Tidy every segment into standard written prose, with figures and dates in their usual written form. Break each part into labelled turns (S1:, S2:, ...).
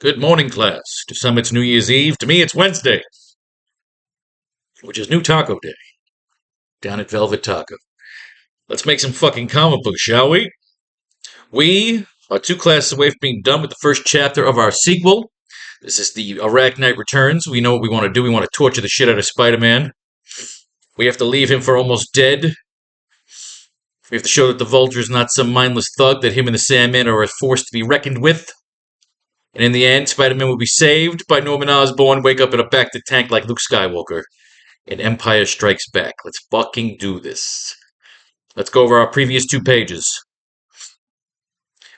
S1: Good morning, class. To some, it's New Year's Eve. To me, it's Wednesday, which is New Taco Day, down at Velvet Taco. Let's make some fucking comic books, shall we? We are two classes away from being done with the first chapter of our sequel. This is the AracKnight Returns. We know what we want to do. We want to torture the shit out of Spider-Man. We have to leave him for almost dead. We have to show that the Vulture is not some mindless thug, that him and the Sandman are a force to be reckoned with. And in the end, Spider-Man will be saved by Norman Osborn, wake up in a back-to-tank like Luke Skywalker, and Empire Strikes Back. Let's fucking do this. Let's go over our previous 2 pages.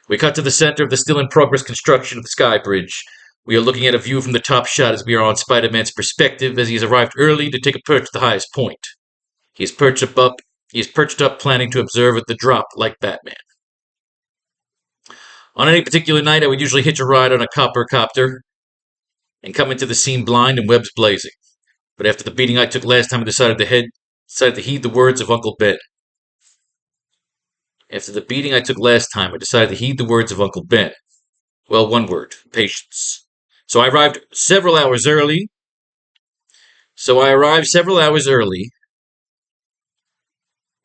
S1: We cut to the center of the still-in-progress construction of the Sky Bridge. We are looking at a view from the top shot as we are on Spider-Man's perspective as he has arrived early to take a perch at the highest point. He is perched up, planning to observe at the drop like Batman. On any particular night, I would usually hitch a ride on a copter and come into the scene blind and webs blazing. But after the beating I took last time, I decided to heed the words of Uncle Ben. After the beating I took last time, I decided to heed the words of Uncle Ben. Well, one word: patience. So I arrived several hours early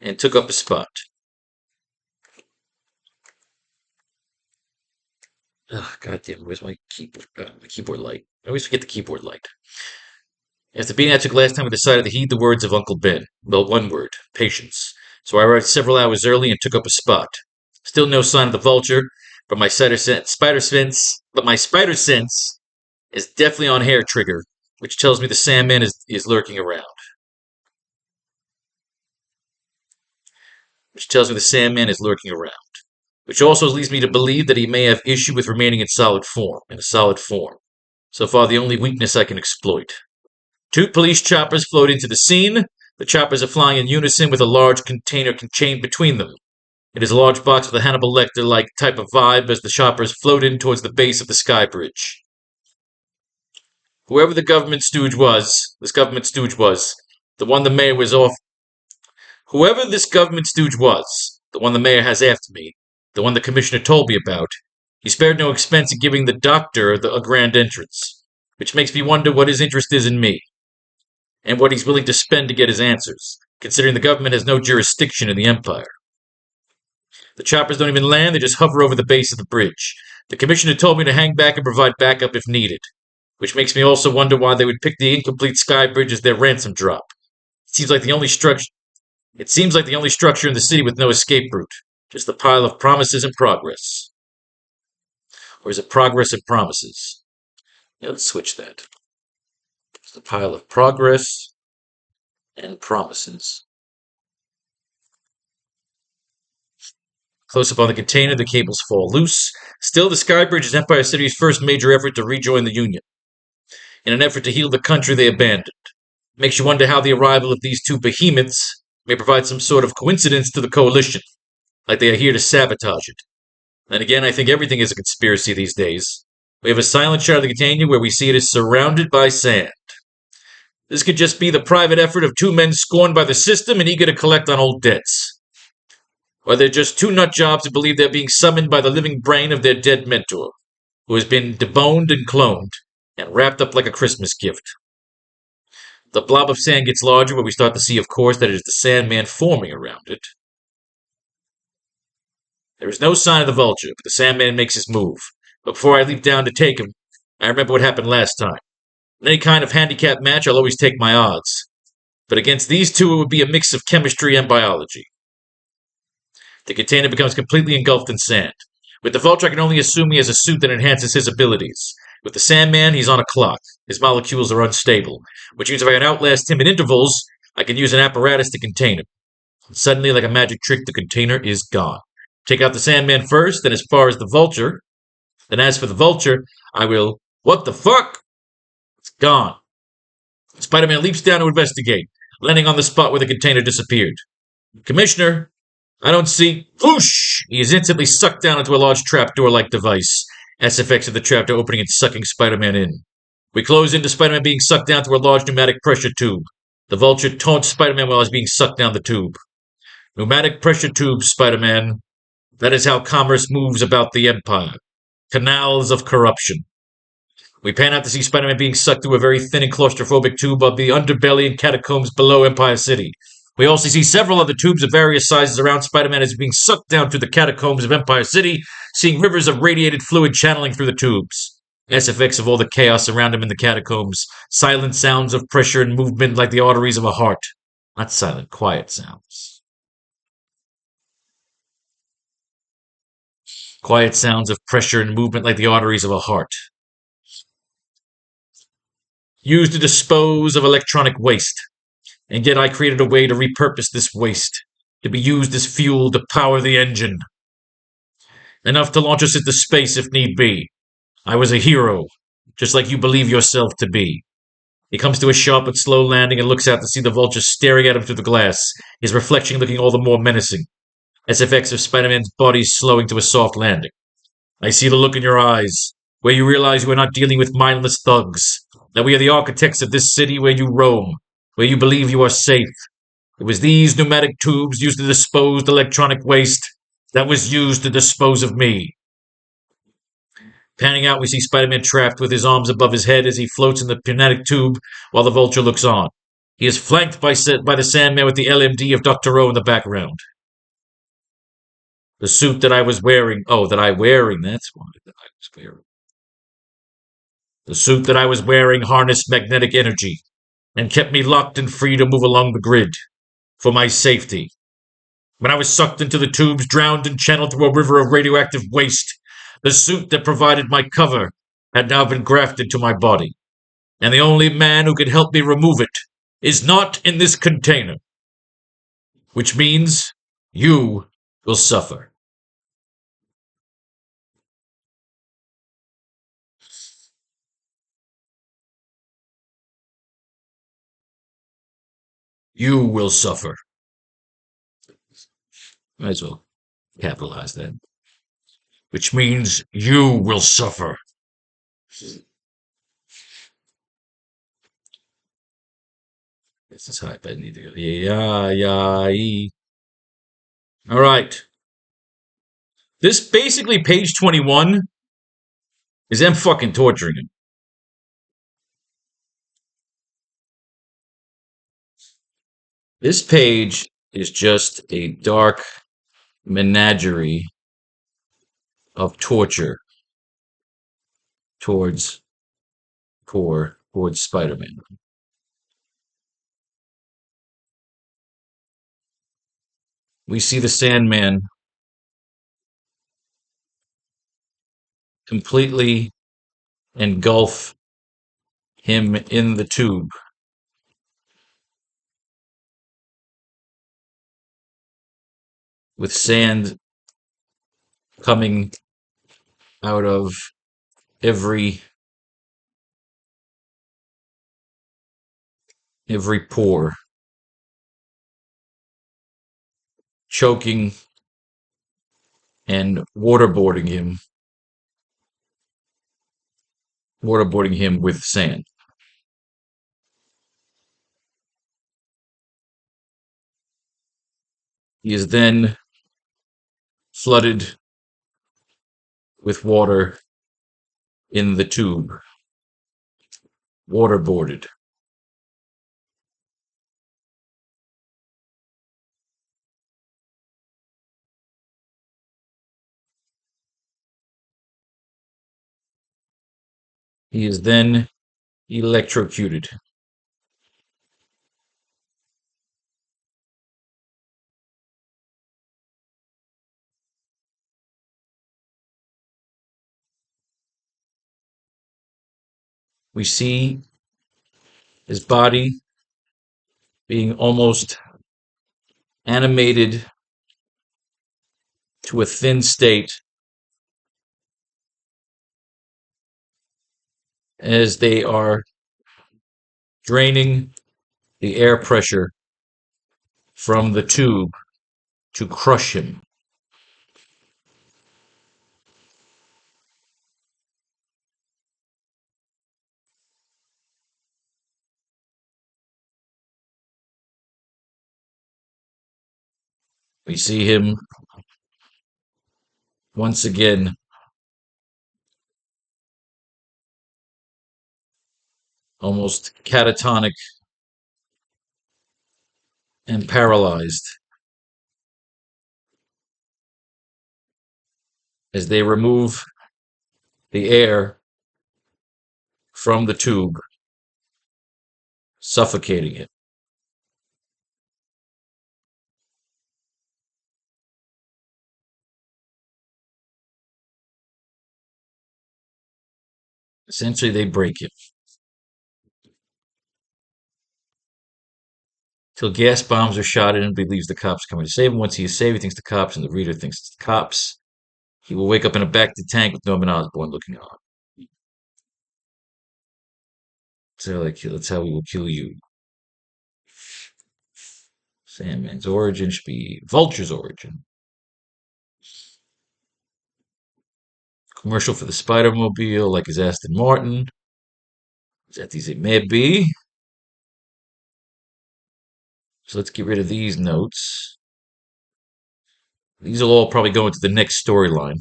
S1: and took up a spot. Oh, goddamn, where's my keyboard light? I always forget the keyboard light. After the beating I took last time, I decided to heed the words of Uncle Ben. Well, one word: patience. So I arrived several hours early and took up a spot. Still no sign of the Vulture, but my spider sense is definitely on hair trigger, which tells me the Sandman is lurking around. Which also leads me to believe that he may have issue with remaining in a solid form. So far, the only weakness I can exploit. 2 police choppers float into the scene. The choppers are flying in unison with a large container chained between them. It is a large box with a Hannibal Lecter-like type of vibe as the choppers float in towards the base of the Sky Bridge. Whoever this government stooge was, the one the mayor has after me, the one the commissioner told me about, he spared no expense in giving the doctor a grand entrance, which makes me wonder what his interest is in me, and what he's willing to spend to get his answers, considering the government has no jurisdiction in the Empire. The choppers don't even land, they just hover over the base of the bridge. The commissioner told me to hang back and provide backup if needed, which makes me also wonder why they would pick the incomplete Sky Bridge as their ransom drop. It seems like the only structure in the city with no escape route, just a pile of promises and progress. Or is it progress and promises? Yeah, let's switch that. It's a pile of progress and promises. Close up on the container, the cables fall loose. Still, the Sky Bridge is Empire City's first major effort to rejoin the Union, in an effort to heal the country they abandoned. It makes you wonder how the arrival of these 2 behemoths may provide some sort of coincidence to the coalition, like they are here to sabotage it. Then again, I think everything is a conspiracy these days. We have a silent shot of the container where we see it is surrounded by sand. This could just be the private effort of 2 men scorned by the system and eager to collect on old debts. Or they're just 2 nutjobs who believe they're being summoned by the living brain of their dead mentor, who has been deboned and cloned, and wrapped up like a Christmas gift. The blob of sand gets larger, where we start to see, of course, that it is the Sandman forming around it. There is no sign of the Vulture, but the Sandman makes his move. But before I leap down to take him, I remember what happened last time. In any kind of handicap match, I'll always take my odds. But against these 2, it would be a mix of chemistry and biology. The container becomes completely engulfed in sand. With the Vulture, I can only assume he has a suit that enhances his abilities. With the Sandman, he's on a clock. His molecules are unstable, which means if I can outlast him in intervals, I can use an apparatus to contain him. And suddenly, like a magic trick, the container is gone. Take out the Sandman first, then as for the Vulture, I will... What the fuck? It's gone. Spider-Man leaps down to investigate, landing on the spot where the container disappeared. Commissioner, I don't see... Whoosh! He is instantly sucked down into a large trapdoor-like device. SFX of the trapdoor opening and sucking Spider-Man in. We close into Spider-Man being sucked down through a large pneumatic pressure tube. The Vulture taunts Spider-Man while he's being sucked down the tube. Pneumatic pressure tubes, Spider-Man. That is how commerce moves about the Empire. Canals of corruption. We pan out to see Spider-Man being sucked through a very thin and claustrophobic tube of the underbelly and catacombs below Empire City. We also see several other tubes of various sizes around Spider-Man as he's being sucked down to the catacombs of Empire City, seeing rivers of radiated fluid channeling through the tubes. SFX of all the chaos around him in the catacombs, silent sounds of pressure and movement like the arteries of a heart. Not silent, quiet sounds. Quiet sounds of pressure and movement like the arteries of a heart. Used to dispose of electronic waste. And yet I created a way to repurpose this waste, to be used as fuel to power the engine. Enough to launch us into space if need be. I was a hero, just like you believe yourself to be. He comes to a sharp but slow landing and looks out to see the vulture staring at him through the glass, his reflection looking all the more menacing. SFX of Spider-Man's body slowing to a soft landing. I see the look in your eyes, where you realize you are not dealing with mindless thugs, that we are the architects of this city where you roam, where you believe you are safe. It was these pneumatic tubes used to dispose electronic waste that was used to dispose of me. Panning out, we see Spider-Man trapped with his arms above his head as he floats in the pneumatic tube while the Vulture looks on. He is flanked by the Sandman with the LMD of Dr. O in the background. The suit that I was wearing. Oh, that I wearing. That's why that I was wearing. The suit that I was wearing harnessed magnetic energy and kept me locked and free to move along the grid for my safety. When I was sucked into the tubes, drowned and channeled through a river of radioactive waste, the suit that provided my cover had now been grafted to my body, and the only man who could help me remove it is not in this container, which means you will suffer. You will suffer. Might as well capitalize that. Which means you will suffer. This is how I need to go. Yeah. All right. This basically page 21 is them fucking torturing him. This page is just a dark menagerie of torture towards Spider-Man. We see the Sandman completely engulf him in the tube. With sand coming out of every pore, choking and waterboarding him with sand. He is then flooded with water in the tube, waterboarded. He is then electrocuted. We see his body being almost animated to a thin state as they are draining the air pressure from the tube to crush him. We see him once again almost catatonic and paralyzed as they remove the air from the tube, suffocating it. Essentially, they break it. Till gas bombs are shot at him, believes the cops coming to save him. Once he is saved, he thinks the cops, and the reader thinks it's the cops. He will wake up in a back to tank with Norman Osborn looking on. So, like, that's how we will kill you. Sandman's origin should be Vulture's origin. Commercial for the Spider-Mobile, like his Aston Martin. Is that these? It may be. So let's get rid of these notes. These will all probably go into the next storyline.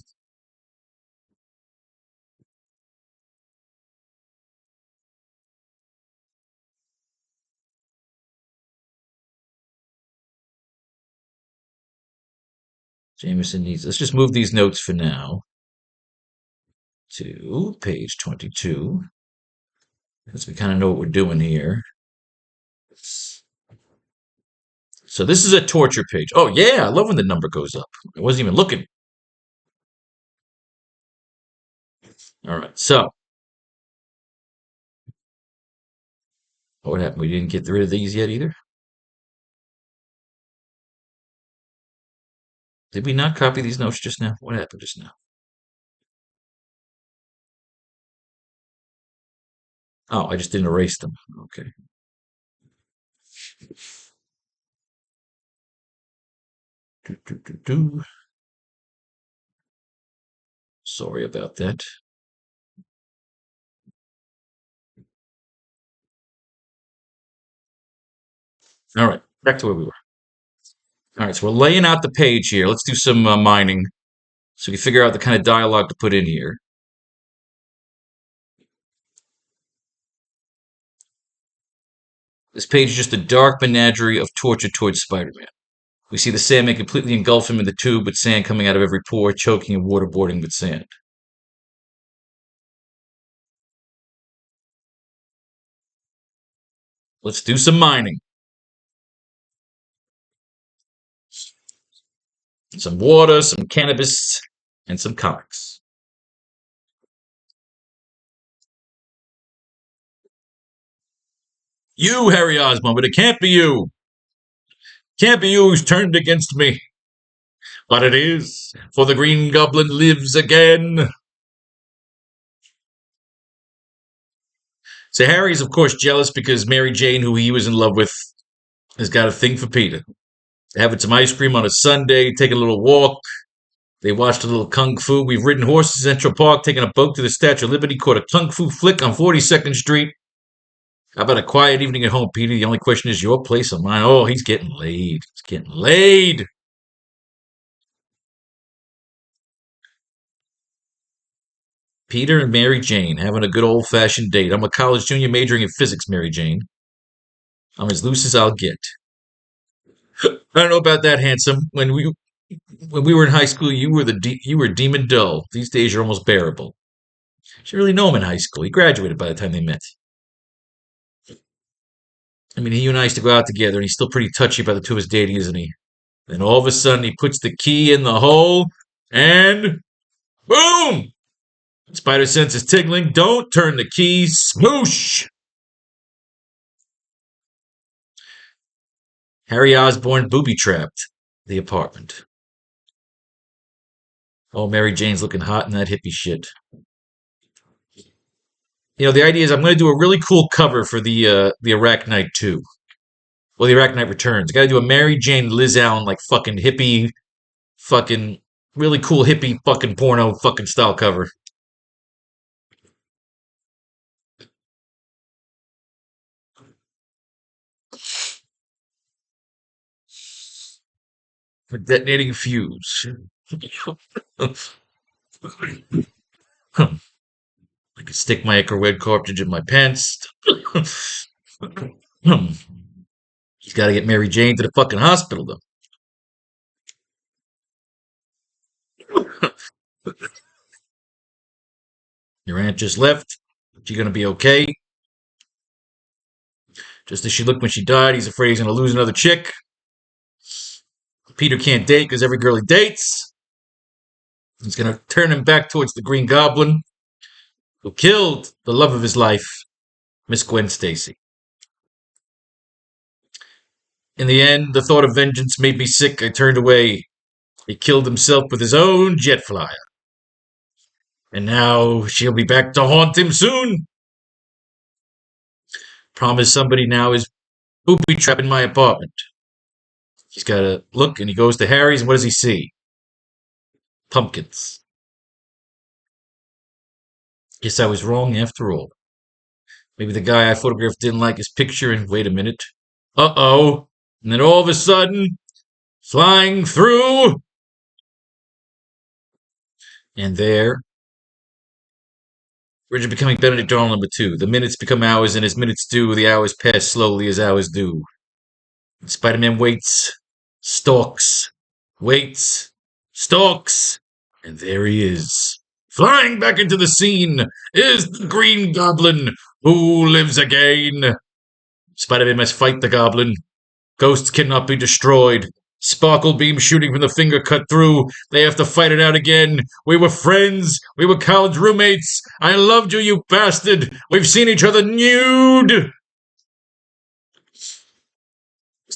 S1: Jameson needs. Let's just move these notes for now to page 22, because we kind of know what we're doing here. So this is a torture page. Oh yeah, I love when the number goes up. I wasn't even looking. All right, so what happened? We didn't get rid of these yet either. Did we not copy these notes just now? What happened just now? Oh, I just didn't erase them. Okay. Do, do, do, do. Sorry about that. All right, back to where we were. All right, so we're laying out the page here. Let's do some mining so we can figure out the kind of dialogue to put in here. This page is just a dark menagerie of torture towards Spider-Man. We see the Sandman completely engulf him in the tube with sand coming out of every pore, choking and waterboarding with sand. Let's do some mining. Some water, some cannabis, and some comics. You, Harry Osborn, but it can't be you. Can't be you who's turned against me. But it is, for the Green Goblin lives again. So Harry's, of course, jealous because Mary Jane, who he was in love with, has got a thing for Peter. Having some ice cream on a Sunday, taking a little walk. They watched a little kung fu. We've ridden horses in Central Park, taken a boat to the Statue of Liberty, caught a kung fu flick on 42nd Street. How about a quiet evening at home, Peter? The only question is your place or mine. Oh, he's getting laid. He's getting laid. Peter and Mary Jane having a good old fashioned date. I'm a college junior majoring in physics, Mary Jane. I'm as loose as I'll get. I don't know about that, handsome. When we were in high school, you were demon dull. These days, you're almost bearable. She really know him in high school. He graduated by the time they met. I mean, he and I used to go out together, and he's still pretty touchy about the two of us dating, isn't he? Then all of a sudden, he puts the key in the hole, and boom! Spider sense is tingling. Don't turn the key. Smoosh! Harry Osborn booby trapped the apartment. Oh, Mary Jane's looking hot in that hippie shit. You know, the idea is I'm going to do a really cool cover for the AracKnight 2. Well, the AracKnight Returns. Got to do a Mary Jane Liz Allen like fucking hippie, fucking really cool hippie fucking porno fucking style cover. For detonating fuse. Like could stick my red cartridge in my pants. He's got to get Mary Jane to the fucking hospital, though. Your aunt just left. She gonna be okay? Just as she looked when she died, he's afraid he's gonna lose another chick. Peter can't date because every girl he dates is gonna turn him back towards the Green Goblin, who killed the love of his life, Miss Gwen Stacy. In the end, the thought of vengeance made me sick. I turned away. He killed himself with his own jet flyer. And now she'll be back to haunt him soon. Promise somebody now is booby trapping my apartment. He's got to look, and he goes to Harry's, and what does he see? Pumpkins. Guess I was wrong after all. Maybe the guy I photographed didn't like his picture, and wait a minute. Uh-oh. And then all of a sudden, flying through, and there, Bridget becoming Benedict Arnold #2. The minutes become hours, and as minutes do, the hours pass slowly as hours do. Spider-Man waits, stalks, waits, stalks, and there he is. Flying back into the scene is the Green Goblin, who lives again. Spider-Man must fight the Goblin. Ghosts cannot be destroyed. Sparkle beam shooting from the finger cut through. They have to fight it out again. We were friends. We were college roommates. I loved you, you bastard. We've seen each other nude.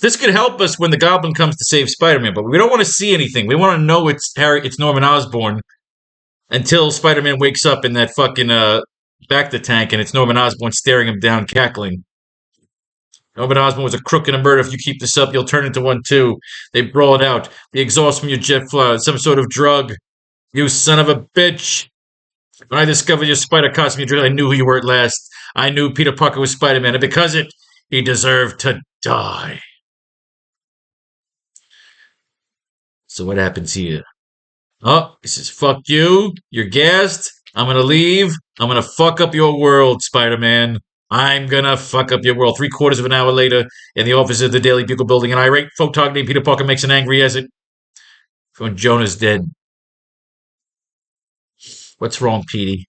S1: This could help us when the Goblin comes to save Spider-Man, but we don't want to see anything. We want to know it's Norman Osborn until Spider-Man wakes up in that fucking Bacta tank and it's Norman Osborn staring him down, cackling. Norman Osborn was a crook and a murderer. If you keep this up, you'll turn into one too. They brawl it out. The exhaust from your jet flower, some sort of drug. You son of a bitch. When I discovered your spider costume, I knew who you were at last. I knew Peter Parker was Spider-Man, and because he deserved to die. So what happens here? Oh, he says, fuck you. You're gassed. I'm gonna leave. I'm gonna fuck up your world, Spider-Man. I'm gonna fuck up your world. 3/4 of an hour later, in the office of the Daily Bugle building, an irate photog named Peter Parker makes an angry exit. When Jonah's dead. What's wrong, Petey?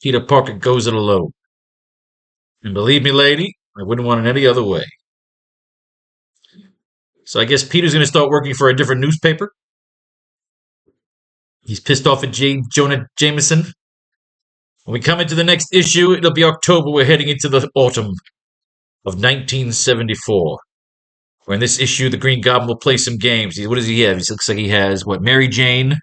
S1: Peter Parker goes it alone. And believe me, lady, I wouldn't want it any other way. So I guess Peter's gonna start working for a different newspaper. He's pissed off at Jonah Jameson. When we come into the next issue, it'll be October. We're heading into the autumn of 1974. Where in this issue, the Green Goblin will play some games. What does he have? He looks like he has, Mary Jane.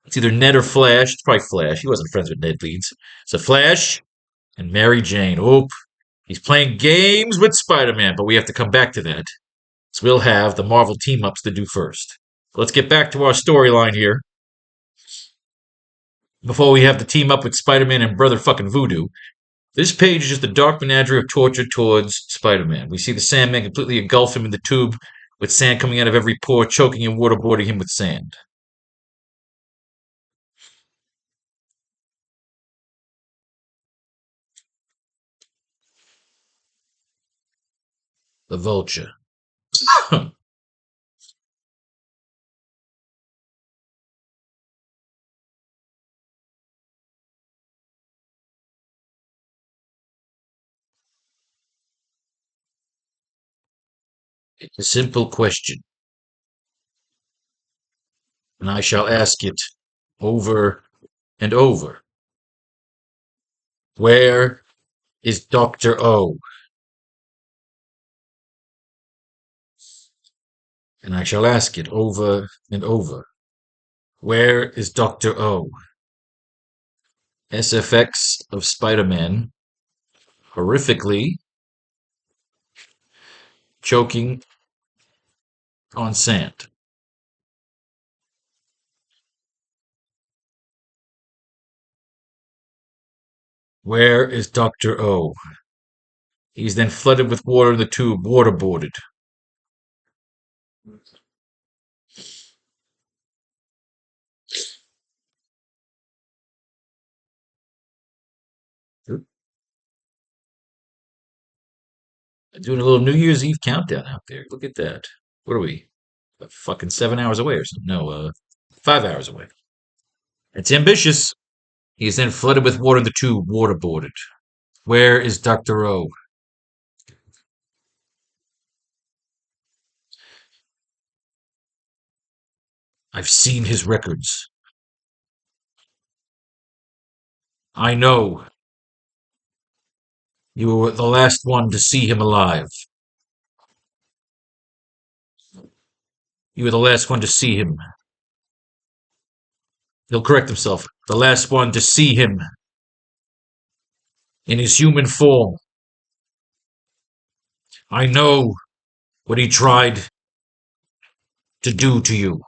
S1: It's either Ned or Flash. It's probably Flash. He wasn't friends with Ned Leeds. So Flash and Mary Jane. Oop. He's playing games with Spider-Man, but we have to come back to that. So we'll have the Marvel team-ups to do first. Let's get back to our storyline here. Before we have to team up with Spider-Man and Brother fucking Voodoo. This page is just a dark menagerie of torture towards Spider-Man. We see the Sandman completely engulf him in the tube, with sand coming out of every pore, choking and waterboarding him with sand. The Vulture. It's a simple question, and I shall ask it over and over. Where is Dr. O? And I shall ask it over and over. Where is Dr. O? SFX of Spider-Man horrifically choking on sand. Where is Dr. O? He's then flooded with water in the tube, waterboarded. Doing a little New Year's Eve countdown out there. Look at that. What are we? Fucking 7 hours away or something? No, 5 hours away. It's ambitious. He is then flooded with water in the tube, waterboarded. Where is Dr. O? I've seen his records. I know. You were the last one to see him alive. You were the last one to see him. He'll correct himself. The last one to see him in his human form. I know what he tried to do to you.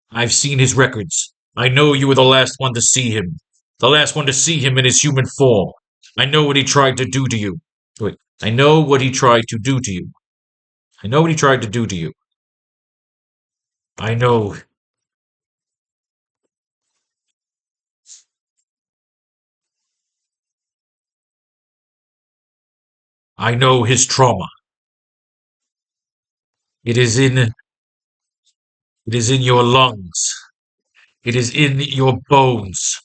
S1: I've seen his records. I know you were the last one to see him. The last one to see him in his human form. I know what he tried to do to you. Wait, I know what he tried to do to you. I know what he tried to do to you. I know. I know his trauma. It is in it is in your lungs. It is in your bones.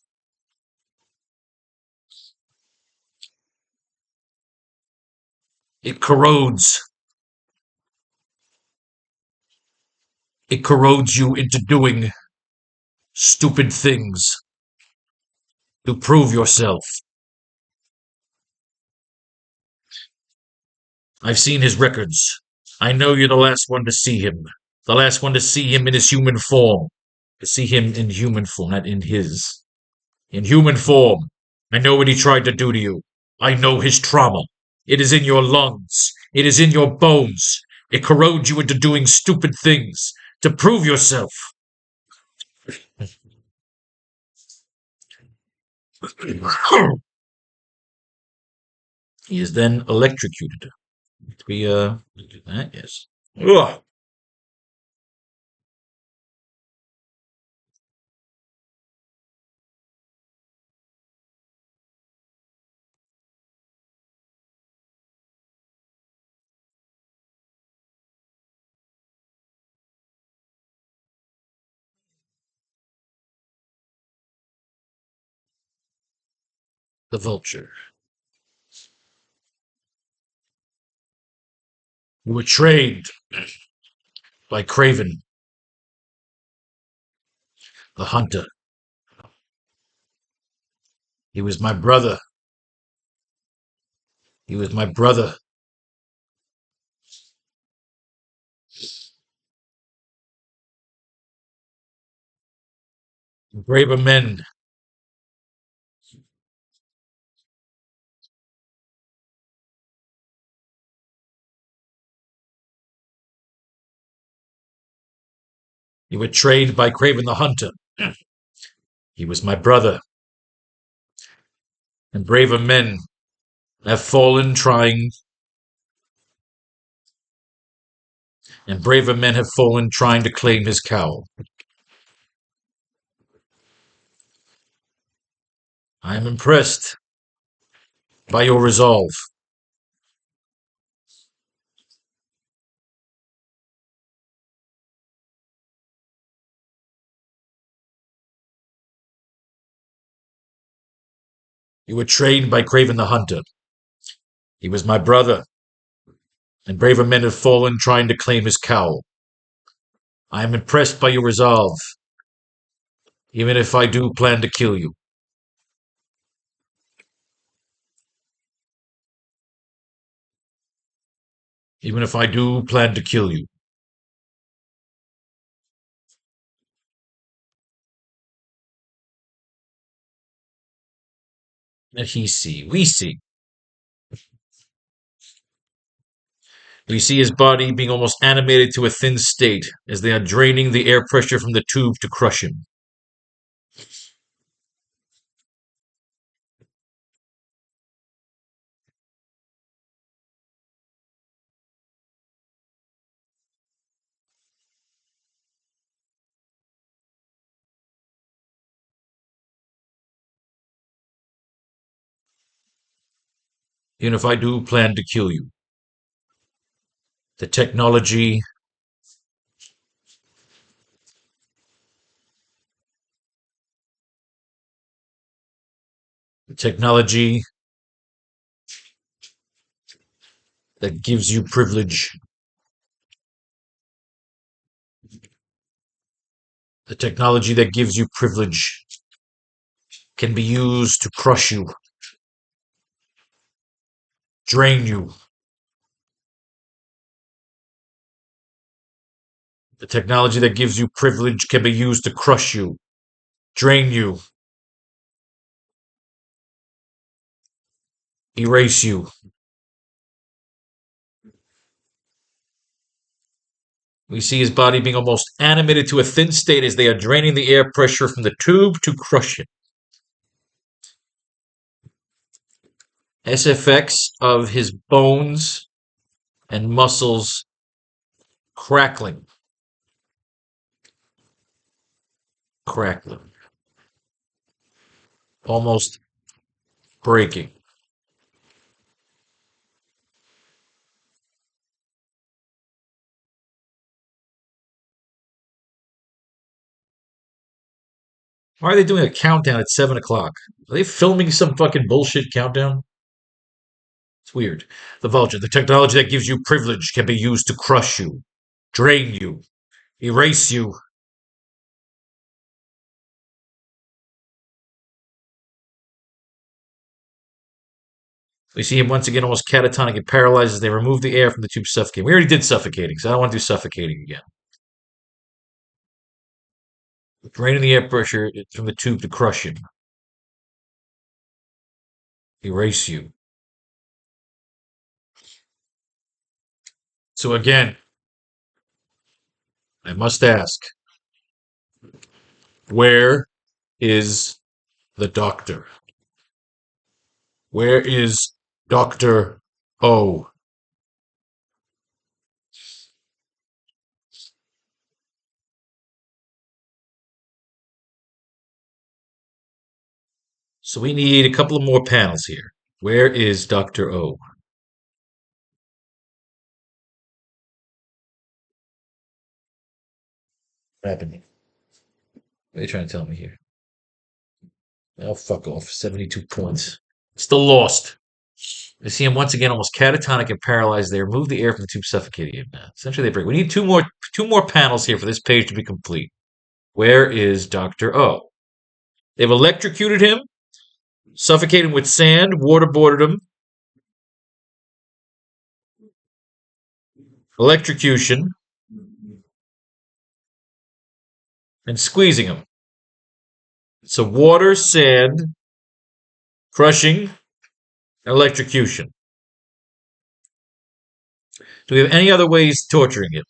S1: It corrodes. It corrodes you into doing stupid things to prove yourself. I've seen his records. I know you're the last one to see him. The last one to see him in his human form. To see him in human form, not in his. In human form. I know what he tried to do to you. I know his trauma. It is in your lungs. It is in your bones. It corrodes you into doing stupid things to prove yourself. He is then electrocuted. We do that, yes. Ugh. The vulture. You were trained by Craven, the hunter. He was my brother. He was my brother. Braver men. You were trained by Craven the hunter. He was my brother. And braver men have fallen trying, and braver men have fallen trying to claim his cowl. I am impressed by your resolve. You were trained by Craven the hunter. He was my brother, and braver men have fallen trying to claim his cowl. I am impressed by your resolve, even if I do plan to kill you. Even if I do plan to kill you. And he see, we see. We see his body being almost animated to a thin state as they are draining the air pressure from the tube to crush him. even if I do plan to kill you. The technology the technology that gives you privilege. The technology that gives you privilege can be used to crush you, drain you. The technology that gives you privilege can be used to crush you, drain you, erase you. We see his body being almost animated to a thin state as they are draining the air pressure from the tube to crush it. SFX of his bones and muscles crackling. Crackling. Almost breaking. Why are they doing a countdown at 7 o'clock? Are they filming some fucking bullshit countdown? It's weird. The Vulture, the technology that gives you privilege, can be used to crush you, drain you, erase you. We see him once again almost catatonic and paralyzed as they remove the air from the tube suffocating. We already did suffocating, so I don't want to do suffocating again. Draining the air pressure from the tube to crush him, erase you. So again, I must ask, where is the doctor? Where is Dr. O? So we need a couple of more panels here. Where is Dr. O? What happened? What are you trying to tell me here? Oh, fuck off. 72 points. Still lost. I see him once again almost catatonic and paralyzed. They remove the air from the tube, suffocating him. Essentially, they break. We need two more panels here for this page to be complete. Where is Dr. O? They've electrocuted him, suffocated him with sand, waterboarded him. Electrocution, and squeezing him. So water, sand, crushing, electrocution. Do we have any other ways torturing him?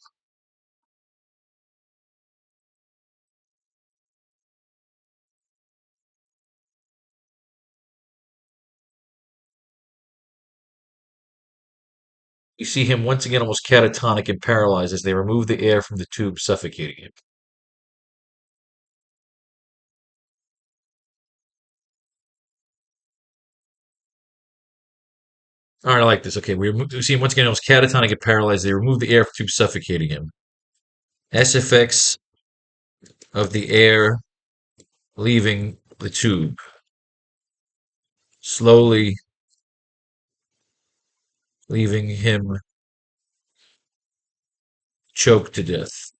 S1: You see him once again almost catatonic and paralyzed as they remove the air from the tube, suffocating him. All right, I like this. Okay, we see him once again almost catatonic and paralyzed. They remove the air from the tube, suffocating him. SFX of the air leaving the tube. Slowly leaving him choked to death.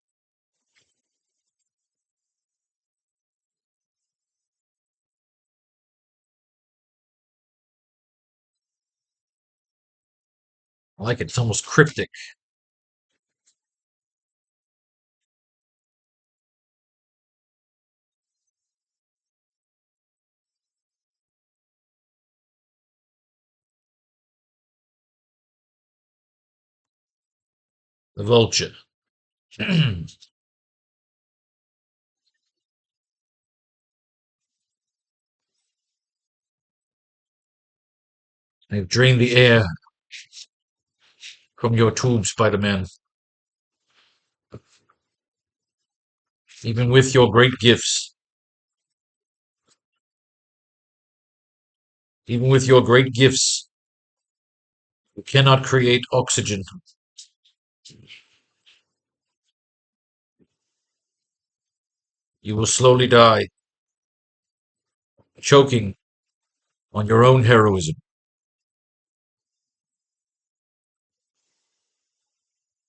S1: I like it. It's almost cryptic. The vulture. They've drained the air from your tube, Spider-Man. Even with your great gifts. Even with your great gifts, You cannot create oxygen. You will slowly die, choking on your own heroism.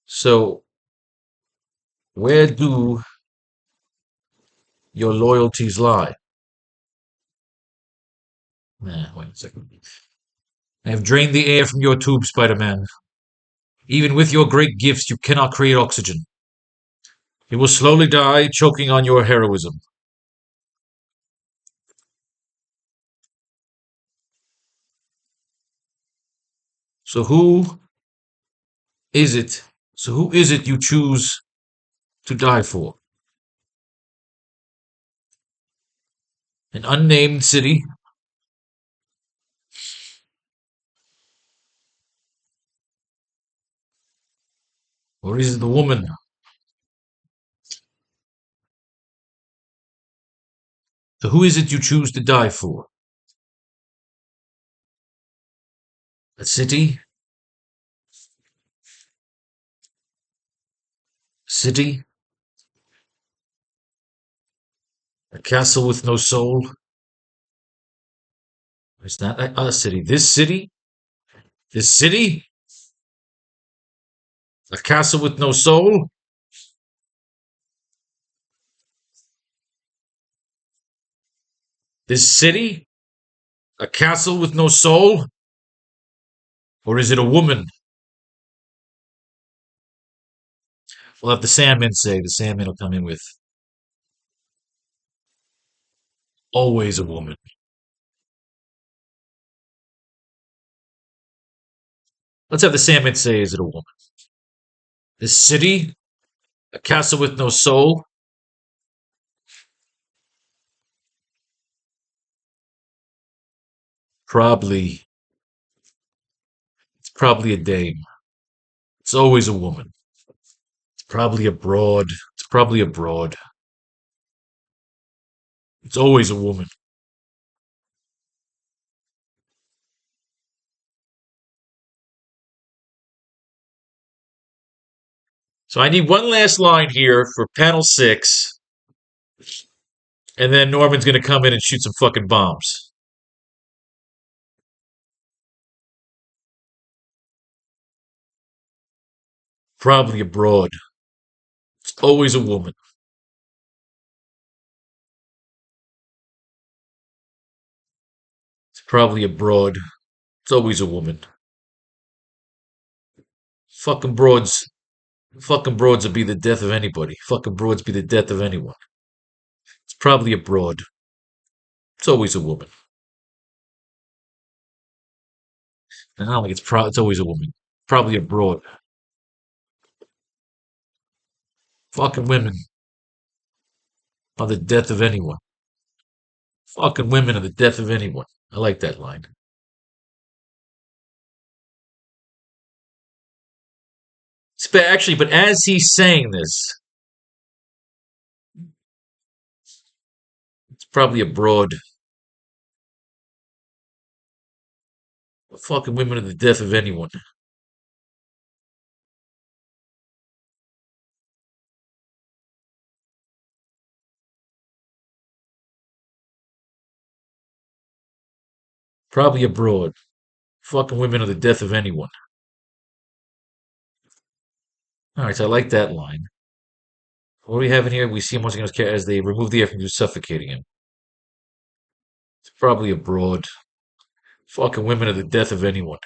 S1: So, where do your loyalties lie? Wait a second. I have drained the air from your tube, Spider-Man. Even with your great gifts, you cannot create oxygen. You will slowly die, choking on your heroism. So who is it? So who is it you choose to die for? An unnamed city? Or is it the woman? So who is it you choose to die for? A city? City? A castle with no soul? It's not a city. This city? This city? A castle with no soul? This city? A castle with no soul? Or is it a woman? We'll have the Sandman say. The Sandman will come in with always a woman. Let's have the Sandman say, is it a woman? This city? A castle with no soul? Probably. It's probably a dame. It's always a woman. It's probably a broad. It's probably a broad. It's always a woman. So I need one last line here for panel 6, and then Norman's going to come in and shoot some fucking bombs. Probably a broad. It's always a woman. It's probably a broad. It's always a woman. Fucking broads. Fucking broads would be the death of anybody. Fucking broads be the death of anyone. It's probably a broad. It's always a woman. And I don't think it's always a woman. Probably a broad. Fucking women are the death of anyone. Fucking women are the death of anyone. I like that line. Actually, but as he's saying this, it's probably a broad. Fucking women are the death of anyone. Probably a broad. Fucking women are the death of anyone. All right, so I like that line. What do we have in here? We see him once again as they remove the air from suffocating him. It's probably a broad. Fucking women are the death of anyone.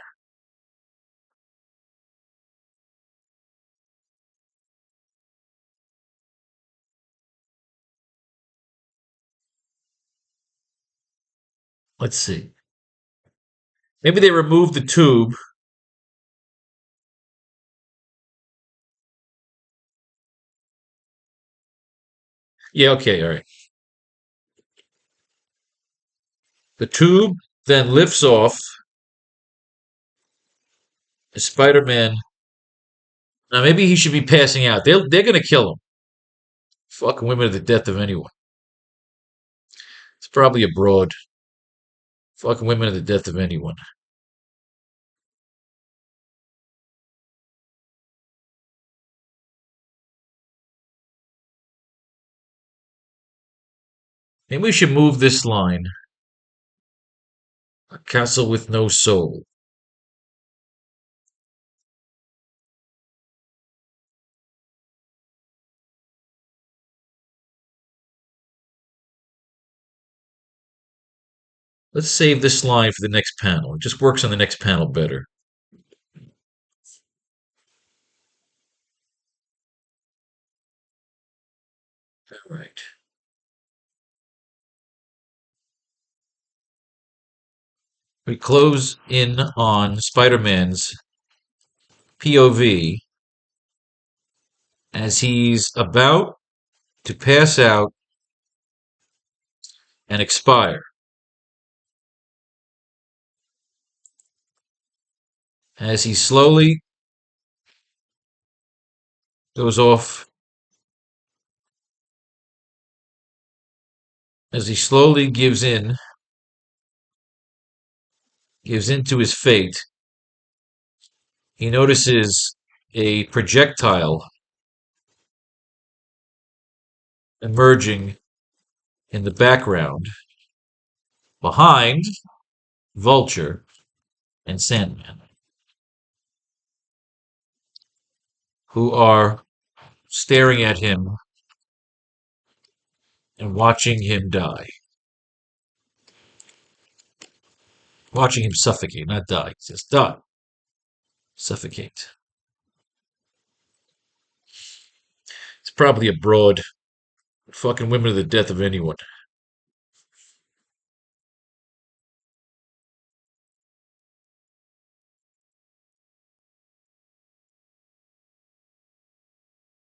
S1: Let's see. Maybe they removed the tube. Yeah, okay, all right. The tube then lifts off. Spider-Man. Now maybe he should be passing out. They're gonna kill him. Fucking women are the death of anyone. It's probably a broad. Fucking women are the death of anyone. Maybe we should move this line. A castle with no soul. Let's save this line for the next panel. It just works on the next panel better. All right. We close in on Spider-Man's POV as he's about to pass out and expire. As he slowly goes off, as he slowly gives into his fate, he notices a projectile emerging in the background behind Vulture and Sandman, who are staring at him and watching him die. Watching him suffocate, not die. Just die. Suffocate. It's probably a broad. Fucking women are the death of anyone.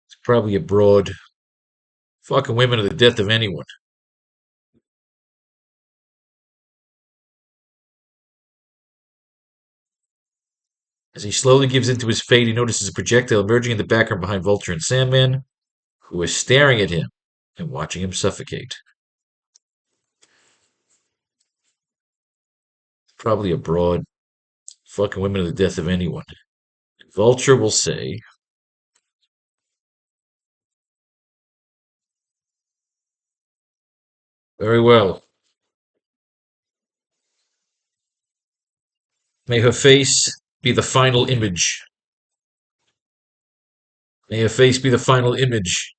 S1: It's probably a broad. Fucking women are the death of anyone. As he slowly gives into his fate, he notices a projectile emerging in the background behind Vulture and Sandman, who is staring at him and watching him suffocate. Probably a broad. Fucking women are the death of anyone. Vulture will say, very well. May her face be the final image. May her face be the final image.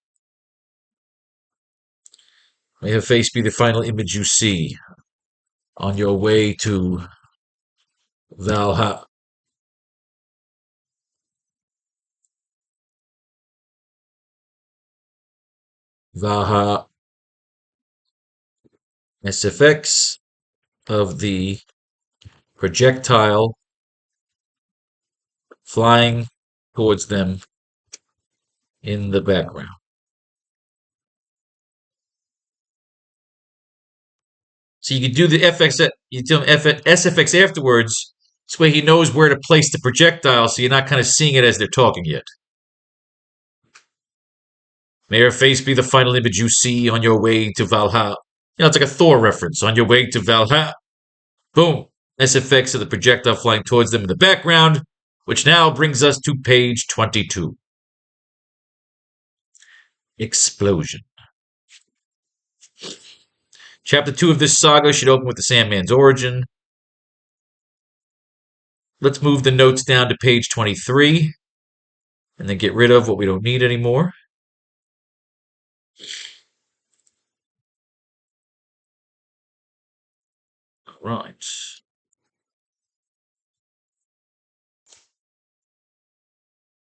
S1: May her face be the final image you see on your way to Valhalla. Valhalla SFX of the projectile flying towards them in the background. So you can do the FX, you do SFX afterwards. This way he knows where to place the projectile, so you're not kind of seeing it as they're talking yet. May her face be the final image you see on your way to Valhalla. You know, it's like a Thor reference. On your way to Valhalla. Boom. SFX of the projectile flying towards them in the background, which now brings us to page 22. Explosion. Chapter 2 of this saga should open with the Sandman's origin. Let's move the notes down to page 23 and then get rid of what we don't need anymore. All right.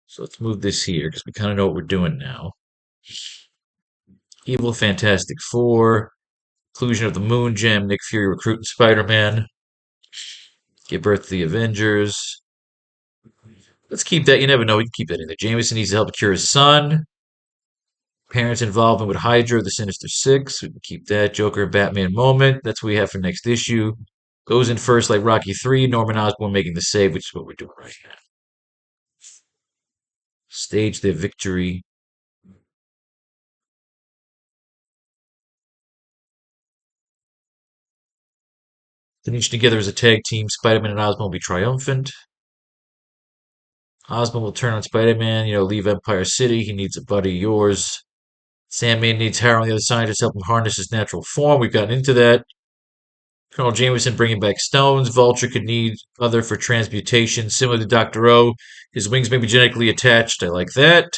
S1: So let's move this here because we kind of know what we're doing now. Evil Fantastic Four, inclusion of the Moon Gem, Nick Fury recruiting Spider-Man, give birth to the Avengers. Let's keep that. You never know. We can keep that in there. Jameson needs help to cure his son. Parents' involvement with Hydra, the Sinister Six. We can keep that. Joker and Batman moment. That's what we have for next issue. Goes in first like Rocky 3. Norman Osborn making the save, which is what we're doing right now. Stage their victory. Finish together as a tag team. Spider-Man and Osborn will be triumphant. Osborn will turn on Spider-Man, leave Empire City. He needs a buddy, yours. Sandman needs Harrow and the other scientists to help him harness his natural form. We've gotten into that. Colonel Jameson bringing back stones. Vulture could need other for transmutation. Similar to Dr. O, his wings may be genetically attached. I like that.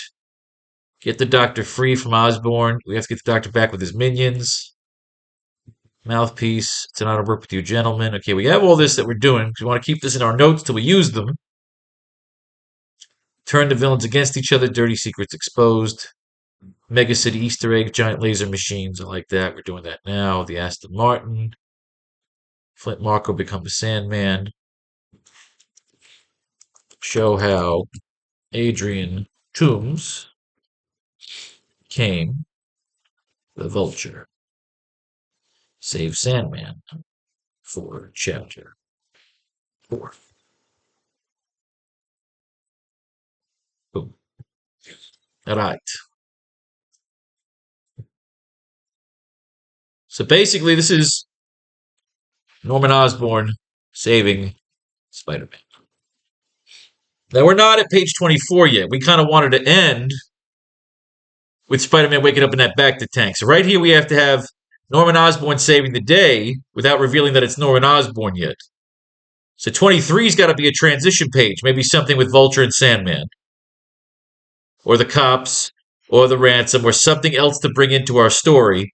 S1: Get the Doctor free from Osborn. We have to get the Doctor back with his minions. Mouthpiece. It's an honor to work with you, gentlemen. Okay, we have all this that we're doing because we want to keep this in our notes till we use them. Turn the villains against each other. Dirty secrets exposed. Mega City Easter egg. Giant laser machines. I like that. We're doing that now. The Aston Martin. Flint Marco become the Sandman. Show how Adrian Toombs came the Vulture. Save Sandman for chapter 4. Boom. All right. So basically, this is Norman Osborn saving Spider-Man. Now, we're not at page 24 yet. We kind of wanted to end with Spider-Man waking up in that back to tank. So right here, we have to have Norman Osborn saving the day without revealing that it's Norman Osborn yet. So 23's got to be a transition page, maybe something with Vulture and Sandman, or the cops, or the ransom, or something else to bring into our story,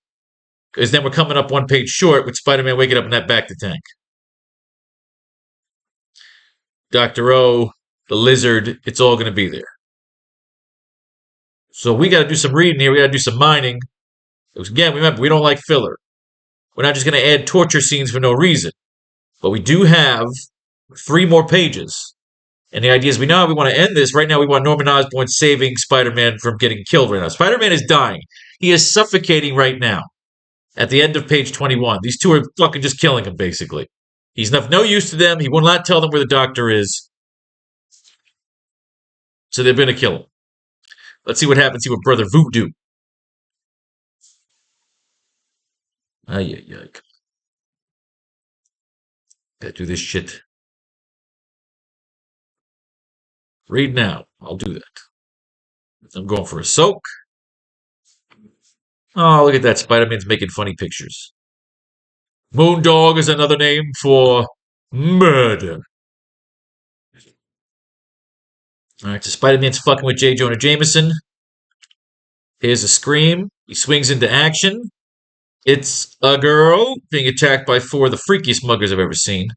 S1: because then we're coming up one page short with Spider-Man waking up in that back to tank. Dr. O, the lizard, it's all going to be there. So we got to do some reading here. We got to do some mining. Because again, remember, we don't like filler. We're not just going to add torture scenes for no reason. But we do have 3 more pages. And the idea is we know how we want to end this. Right now, we want Norman Osborn saving Spider-Man from getting killed right now. Spider-Man is dying. He is suffocating right now. At the end of page 21. These two are fucking just killing him, basically. He's of no use to them. He will not tell them where the Doctor is. So they're going to kill him. Let's see what happens here with Brother Voodoo. Ay. Gotta do this shit. Read now. I'll do that. I'm going for a soak. Oh, look at that. Spider-Man's making funny pictures. Moondog is another name for murder. Alright, so Spider-Man's fucking with J. Jonah Jameson. Here's a scream. He swings into action. It's a girl being attacked by 4 of the freakiest muggers I've ever seen.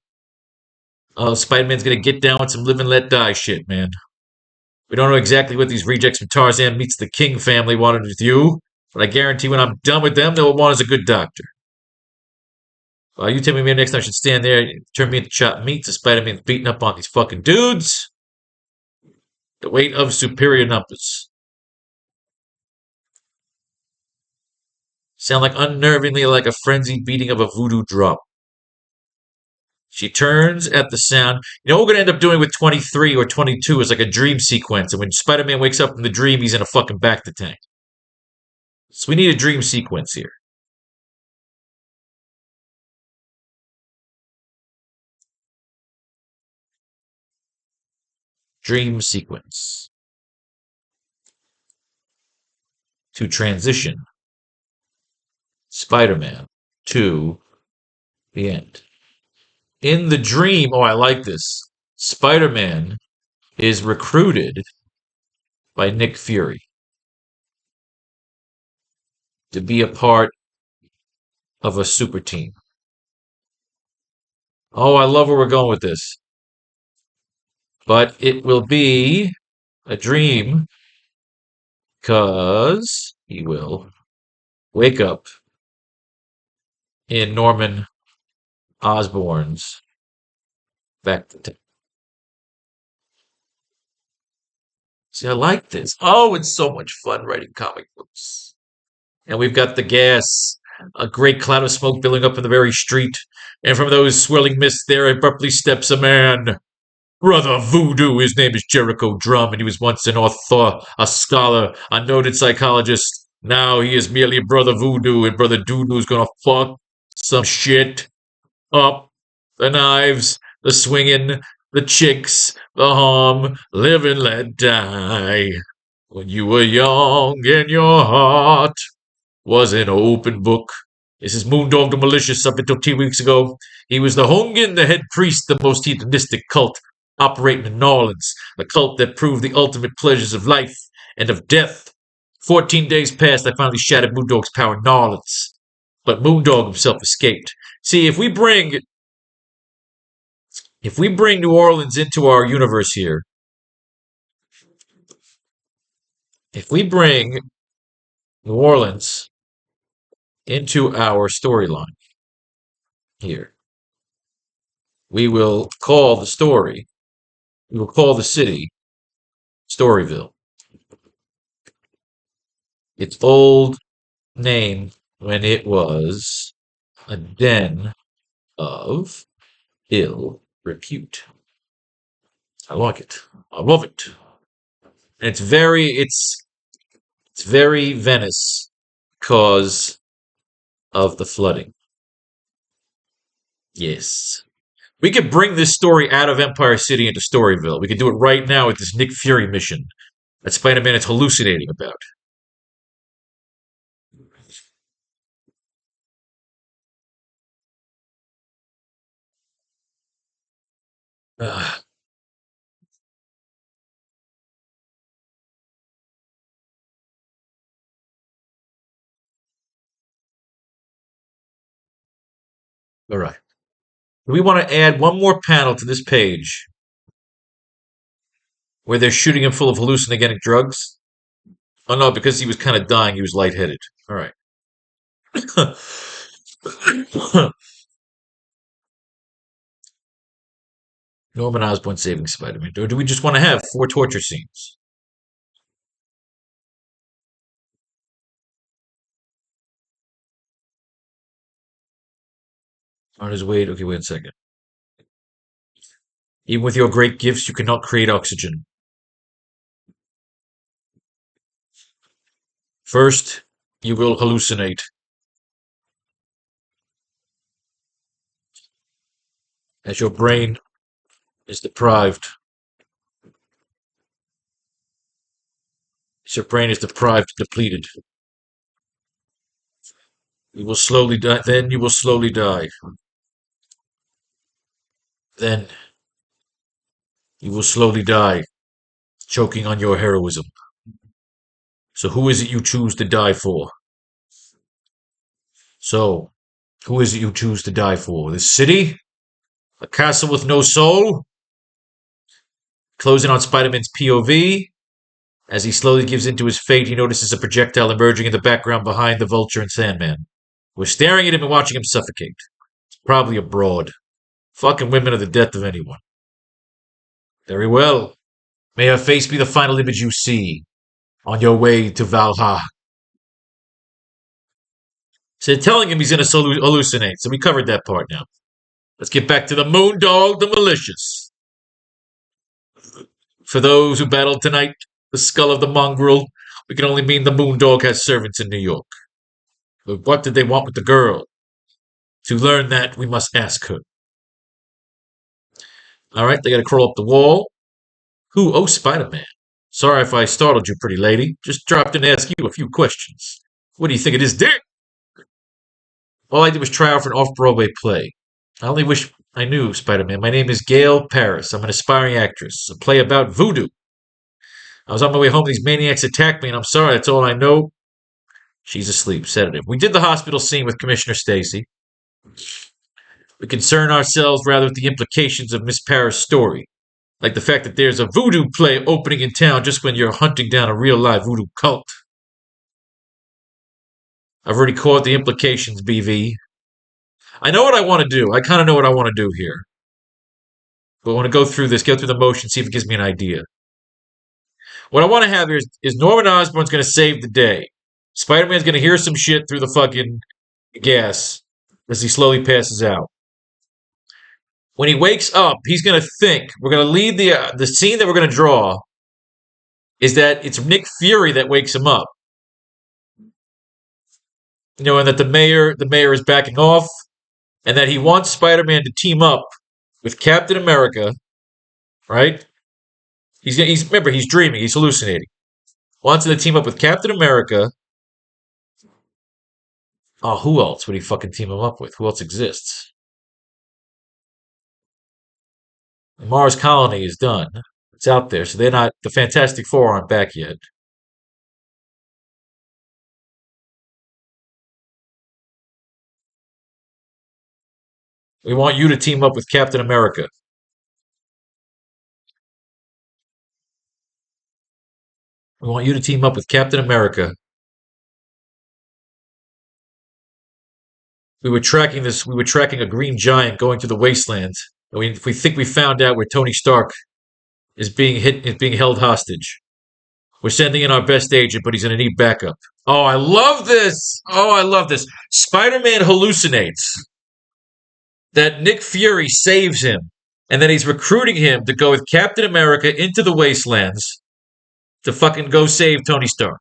S1: Oh, Spider-Man's gonna get down with some live and let die shit, man. We don't know exactly what these rejects from Tarzan meets the King family wanted with you, but I guarantee when I'm done with them, they'll want as a good doctor. You tell me next time I should stand there, turn me into chopped meat, so Spider-Man's beating up on these fucking dudes. The weight of superior numbers. Sound like unnervingly like a frenzied beating of a voodoo drum. She turns at the sound. You know what we're going to end up doing with 23 or 22 is like a dream sequence. And when Spider-Man wakes up from the dream, he's in a fucking back to tank. So we need a dream sequence here. Dream sequence. To transition Spider-Man to the end. In the dream, oh, I like this. Spider-Man is recruited by Nick Fury to be a part of a super team. Oh, I love where we're going with this. But it will be a dream because he will wake up in Norman Osborn's back to tank. See, I like this. Oh, it's so much fun writing comic books. And we've got the gas, a great cloud of smoke building up in the very street. And from those swirling mists there abruptly steps a man. Brother Voodoo, his name is Jericho Drum, and he was once an author, a scholar, a noted psychologist. Now he is merely Brother Voodoo, and Brother Doodoo's gonna fuck some shit up. The knives, the swinging, the chicks, the hum, live and let die. When you were young and your heart was an open book. This is Moondog the Malicious up until 2 weeks ago. He was the Hongan, the head priest, the most hedonistic cult operating in New Orleans, the cult that proved the ultimate pleasures of life and of death. 14 days passed, I finally shattered Moondog's power in New Orleans. But Moondog himself escaped. See, if we bring New Orleans into our universe here, if we bring New Orleans into our storyline here, we will call the city Storyville. Its old name when it was a den of ill repute. I like it. I love it. And it's very Venice because of the flooding. Yes. We could bring this story out of Empire City into Storyville. We could do it right now with this Nick Fury mission that Spider-Man is hallucinating about. Ah, all right. We want to add one more panel to this page where they're shooting him full of hallucinogenic drugs. Oh no, because he was kind of dying, he was lightheaded. All right. Norman Osborn saving Spider-Man. Or do we just want to have 4 torture scenes? On his way. Okay, wait a second. Even with your great gifts, you cannot create oxygen. First, you will hallucinate. As your brain is deprived. As your brain is deprived, depleted. You will slowly die. Then you will slowly die. Then you will slowly die, choking on your heroism. So who is it you choose to die for? So, who is it you choose to die for? The city? A castle with no soul? Closing on Spider-Man's POV. As he slowly gives into his fate, he notices a projectile emerging in the background behind the Vulture and Sandman. We're staring at him and watching him suffocate. Probably a broad. Fucking women are the death of anyone. Very well. May her face be the final image you see on your way to Valhalla. So telling him he's going to hallucinate. So we covered that part now. Let's get back to the Moondog, the Malicious. For those who battled tonight, the skull of the mongrel, we can only mean the Moondog has servants in New York. But what did they want with the girl? To learn that, we must ask her. All right, they got to crawl up the wall. Who? Oh, Spider-Man. Sorry if I startled you, pretty lady. Just dropped in to ask you a few questions. What do you think of this dick? All I did was try out for an off-Broadway play. I only wish I knew, Spider-Man. My name is Gail Paris. I'm an aspiring actress. A play about voodoo. I was on my way home. These maniacs attacked me, and I'm sorry. That's all I know. She's asleep. Sedative. We did the hospital scene with Commissioner Stacy. We concern ourselves rather with the implications of Miss Paris' story. Like the fact that there's a voodoo play opening in town just when you're hunting down a real-life voodoo cult. I've already caught the implications, BV. I know what I want to do. I kind of know what I want to do here. But I want to go through this, go through the motion, see if it gives me an idea. What I want to have here is Norman Osborn's going to save the day. Spider-Man's going to hear some shit through the fucking gas as he slowly passes out. When he wakes up, he's going to think. We're going to lead the scene that we're going to draw is that it's Nick Fury that wakes him up. You know, and that the mayor is backing off, and that he wants Spider-Man to team up with Captain America, right? Remember, he's dreaming, he's hallucinating. Wants to team up with Captain America. Oh, who else would he fucking team him up with? Who else exists? The Mars colony is done. It's out there, so they're not. The Fantastic Four aren't back yet. We want you to team up with Captain America. We want you to team up with Captain America. We were tracking this. We were tracking a green giant going through the wasteland. We think we found out where Tony Stark is being held hostage. We're sending in our best agent, but he's going to need backup. Oh, I love this. Oh, I love this. Spider-Man hallucinates that Nick Fury saves him, and then he's recruiting him to go with Captain America into the wastelands to fucking go save Tony Stark.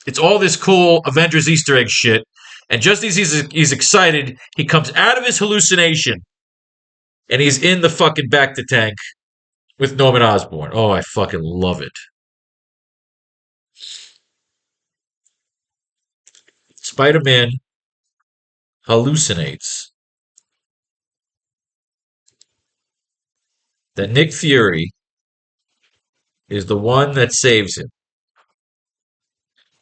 S1: It's all this cool Avengers Easter egg shit. And just as he's excited, he comes out of his hallucination and he's in the fucking back to tank with Norman Osborn. Oh, I fucking love it. Spider-Man hallucinates that Nick Fury is the one that saves him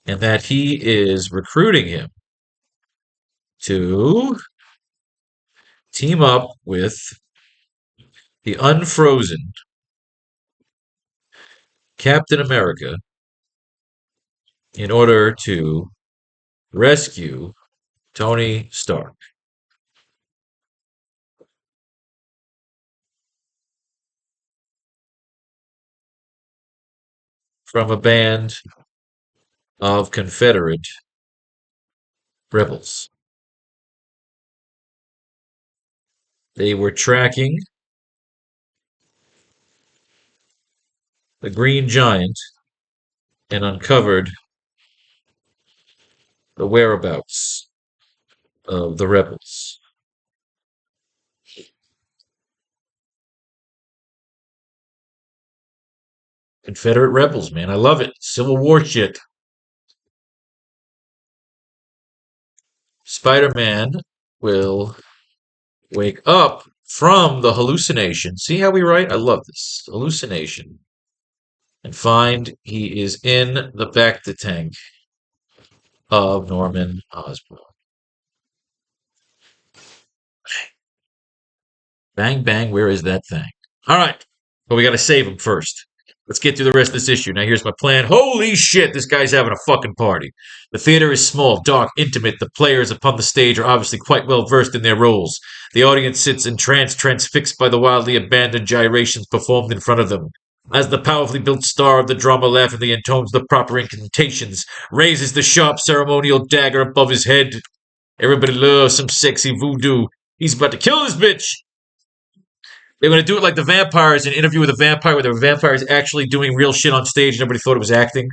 S1: and that he is recruiting him to team up with the unfrozen Captain America in order to rescue Tony Stark. From a band of Confederate rebels. They were tracking the Green Giant and uncovered the whereabouts of the rebels. Confederate rebels, man. I love it. Civil War shit. Spider-Man will wake up from the hallucination. See how we write? I love this. Hallucination. And find he is in the back to tank of Norman Osborn. Bang, bang, where is that thing? All right. But we got to save him first. Let's get through the rest of this issue. Now, here's my plan. Holy shit, this guy's having a fucking party. The theater is small, dark, intimate. The players upon the stage are obviously quite well versed in their roles. The audience sits entranced, transfixed by the wildly abandoned gyrations performed in front of them. As the powerfully built star of the drama laughingly intones the proper incantations, raises the sharp ceremonial dagger above his head. Everybody loves some sexy voodoo. He's about to kill this bitch. They were going to do it like the vampires, an interview with a vampire where the vampire is actually doing real shit on stage and everybody thought it was acting.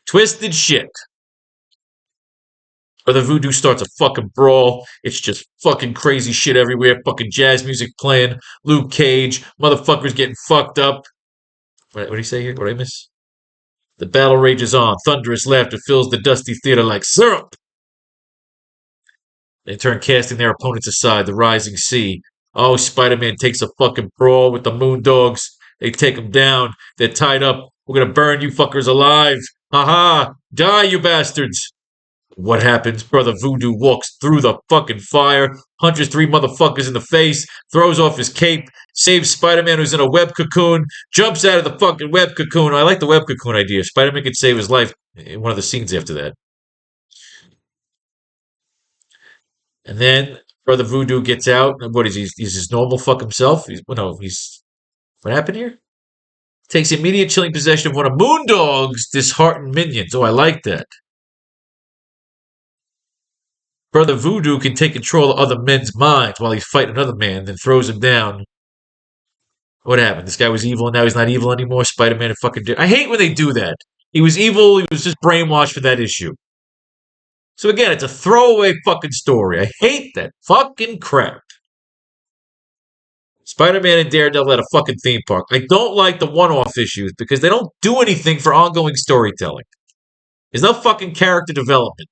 S1: Twisted shit. Or the voodoo starts a fucking brawl. It's just fucking crazy shit everywhere. Fucking jazz music playing. Luke Cage. Motherfuckers getting fucked up. What did he say here? What did I miss? The battle rages on. Thunderous laughter fills the dusty theater like syrup. They turn casting their opponents aside. The rising sea. Oh, Spider-Man takes a fucking brawl with the Moondogs. They take him down. They're tied up. We're gonna burn you fuckers alive. Ha! Die, you bastards. What happens? Brother Voodoo walks through the fucking fire, punches three motherfuckers in the face, throws off his cape, saves Spider-Man who's in a web cocoon, jumps out of the fucking web cocoon. I like the web cocoon idea. Spider-Man could save his life in one of the scenes after that. And then Brother Voodoo gets out. What is he? He's his normal fuck himself? What happened here? Takes immediate chilling possession of one of Moondog's disheartened minions. Oh, I like that. Brother Voodoo can take control of other men's minds while he's fighting another man, then throws him down. What happened? This guy was evil and now he's not evil anymore? Spider-Man fucking did. I hate when they do that. He was evil, he was just brainwashed for that issue. So again, it's a throwaway fucking story. I hate that fucking crap. Spider-Man and Daredevil at a fucking theme park. I don't like the one-off issues because they don't do anything for ongoing storytelling. There's no fucking character development.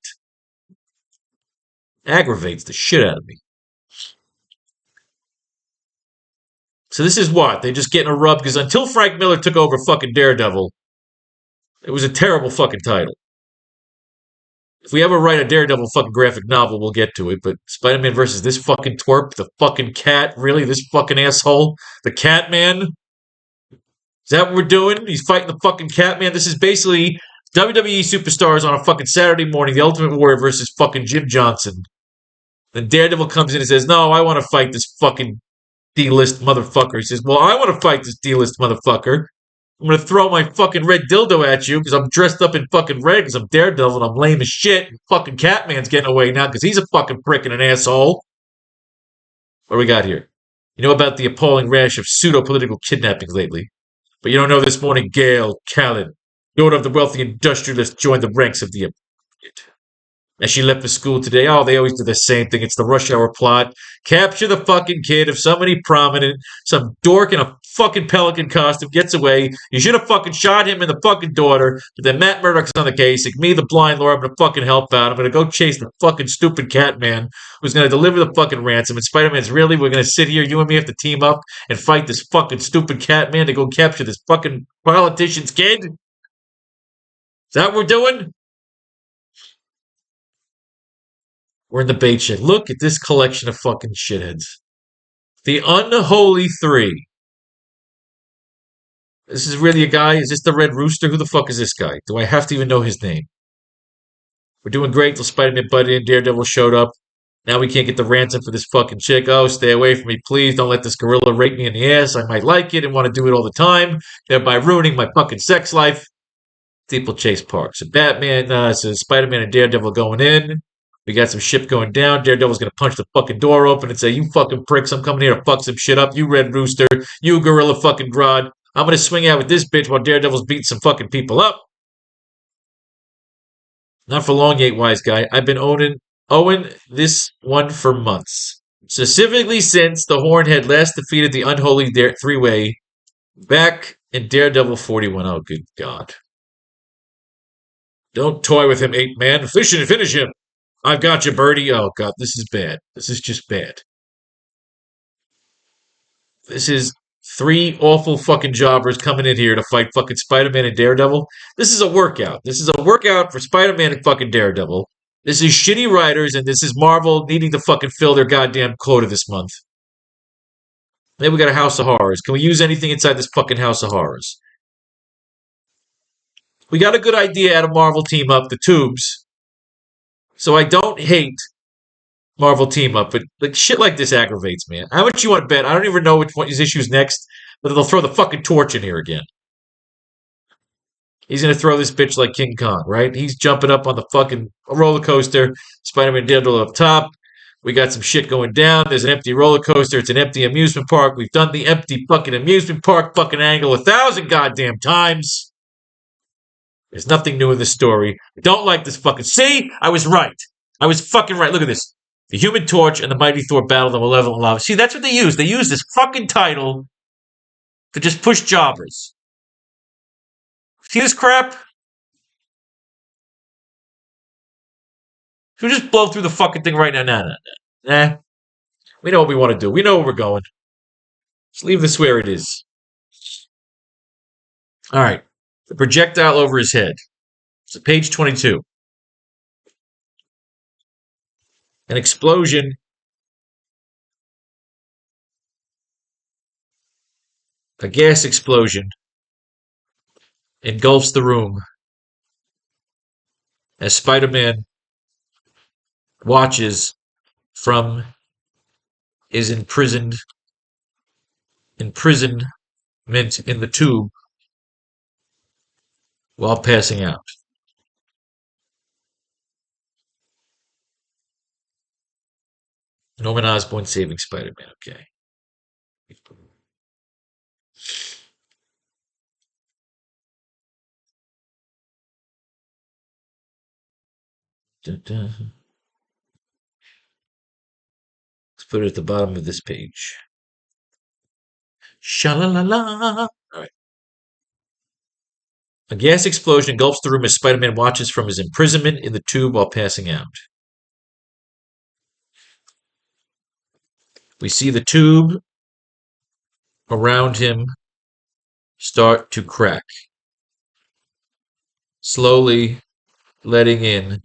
S1: Aggravates the shit out of me. So this is what? They're just getting a rub because until Frank Miller took over fucking Daredevil, it was a terrible fucking title. If we ever write a Daredevil fucking graphic novel, we'll get to it. But Spider-Man versus this fucking twerp, the fucking cat, really? This fucking asshole? The Catman? Is that what we're doing? He's fighting the fucking Catman? This is basically WWE superstars on a fucking Saturday morning, the Ultimate Warrior versus fucking Jim Johnson. Then Daredevil comes in and says, no, I want to fight this fucking D-list motherfucker. He says, well, I want to fight this D-list motherfucker. I'm going to throw my fucking red dildo at you because I'm dressed up in fucking red because I'm Daredevil and I'm lame as shit. And fucking Catman's getting away now because he's a fucking prick and an asshole. What do we got here? You know about the appalling rash of pseudo-political kidnappings lately. But you don't know this morning Gail Callan, daughter of the wealthy industrialist, joined the ranks of the as she left for school today. Oh, they always do the same thing. It's the rush hour plot. Capture the fucking kid. If somebody prominent, some dork in a fucking pelican costume gets away, you should have fucking shot him and the fucking daughter. But then Matt Murdock's on the case. Like me, the blind lord, I'm gonna fucking help out. I'm gonna go chase the fucking stupid Catman who's gonna deliver the fucking ransom. And Spider-Man's really, we're gonna sit here, you and me have to team up and fight this fucking stupid Catman to go capture this fucking politician's kid? Is that what we're doing? We're in the bait shed. Look at this collection of fucking shitheads. The Unholy Three. This is really a guy? Is this the Red Rooster? Who the fuck is this guy? Do I have to even know his name? We're doing great till Spider-Man butted in. Daredevil showed up. Now we can't get the ransom for this fucking chick. Oh, stay away from me, please. Don't let this gorilla rape me in the ass. I might like it and want to do it all the time, thereby ruining my fucking sex life. Steeplechase Park. So Batman, so Spider-Man and Daredevil going in. We got some shit going down. Daredevil's gonna punch the fucking door open and say, you fucking pricks, I'm coming here to fuck some shit up. You Red Rooster. You Gorilla fucking Grodd. I'm gonna swing out with this bitch while Daredevil's beating some fucking people up. Not for long yet, wise guy. I've been owing this one for months. Specifically since the Hornhead last defeated the Unholy Three-Way back in Daredevil 41. Oh, good God. Don't toy with him, ape man. Finish him. I've got you, Birdie. Oh, God, this is bad. This is just bad. This is three awful fucking jobbers coming in here to fight fucking Spider-Man and Daredevil. This is a workout. This is a workout for Spider-Man and fucking Daredevil. This is shitty writers, and this is Marvel needing to fucking fill their goddamn quota this month. Then we got a House of Horrors. Can we use anything inside this fucking House of Horrors? We got a good idea out of Marvel Team Up, the Tubes. So I don't hate Marvel Team Up, but like shit like this aggravates me. How much you want to bet? I don't even know which one his issue's next, but they'll throw the fucking torch in here again. He's gonna throw this bitch like King Kong, right? He's jumping up on the fucking roller coaster. Spider-Man Daredevil up top. We got some shit going down. There's an empty roller coaster. It's an empty amusement park. We've done the empty fucking amusement park fucking angle 1,000 goddamn times. There's nothing new in this story. I don't like this fucking. See, I was right. I was fucking right. Look at this. The Human Torch and the Mighty Thor battle the Malevolent Lava. See, that's what they use. They use this fucking title to just push jobbers. See this crap? Should we just blow through the fucking thing right now? Nah. We know what we want to do. We know where we're going. Let's leave this where it is. All right. The projectile over his head. It's page 22. An explosion. A gas explosion engulfs the room as Spider-Man watches from his imprisonment in the tube while passing out. Norman Osborn saving Spider-Man. Okay. Let's put it at the bottom of this page. Sha-la-la-la. All right. A gas explosion engulfs the room as Spider-Man watches from his imprisonment in the tube while passing out. We see the tube around him start to crack, slowly letting in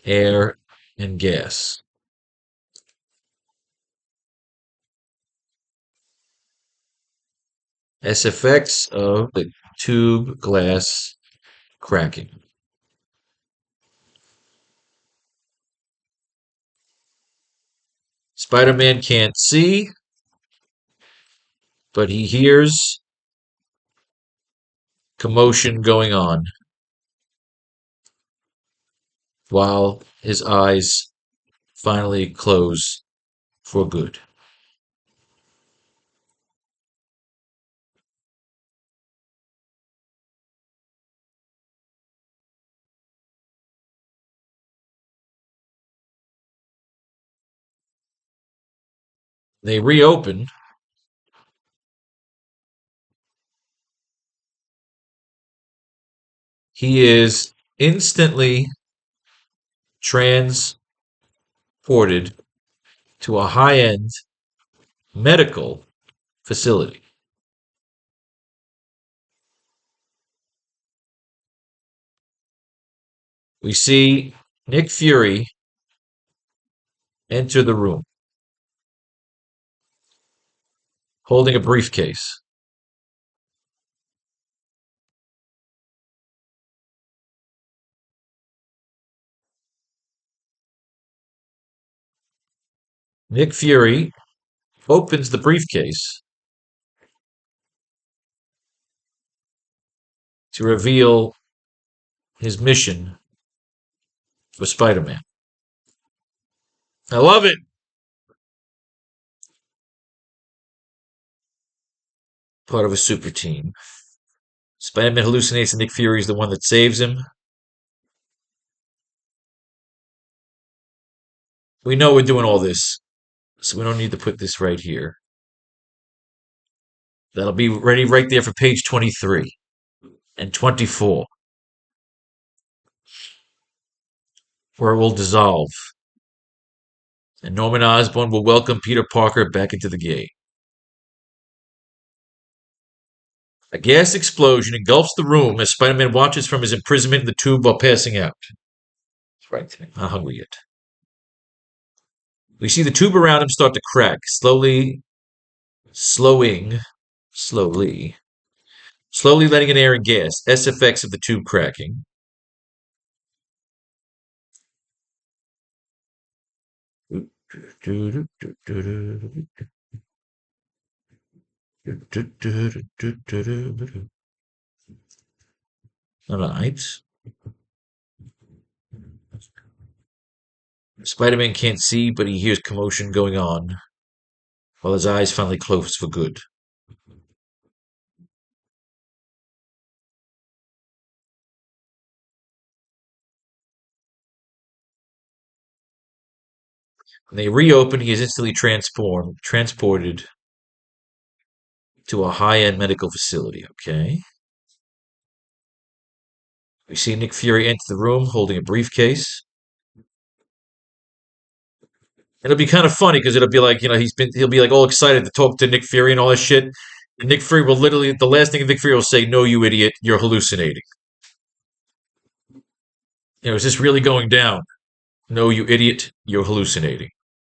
S1: air and gas. As effects of the tube glass cracking. Spider-Man can't see, but he hears commotion going on while his eyes finally close for good. They reopen. He is instantly transported to a high-end medical facility. We see Nick Fury enter the room, holding a briefcase. Nick Fury opens the briefcase to reveal his mission for Spider-Man. I love it. Part of a super team. Spider-Man hallucinates and Nick Fury is the one that saves him. We know we're doing all this, so we don't need to put this right here. That'll be ready right there for page 23 and 24, where it will dissolve. And Norman Osborn will welcome Peter Parker back into the game. A gas explosion engulfs the room as Spider-Man watches from his imprisonment in the tube while passing out. Right, not hungry yet. We see the tube around him start to crack, slowly letting in air and gas. S effects of the tube cracking. All right. Spider-Man can't see, but he hears commotion going on, while his eyes finally close for good. When they reopen, he is instantly transported to a high-end medical facility, okay? We see Nick Fury enter the room holding a briefcase. It'll be kind of funny because it'll be like, he'll be like all excited to talk to Nick Fury and all this shit. And Nick Fury will literally, the last thing Nick Fury will say, "No, you idiot, you're hallucinating." Is this really going down? "No, you idiot, you're hallucinating."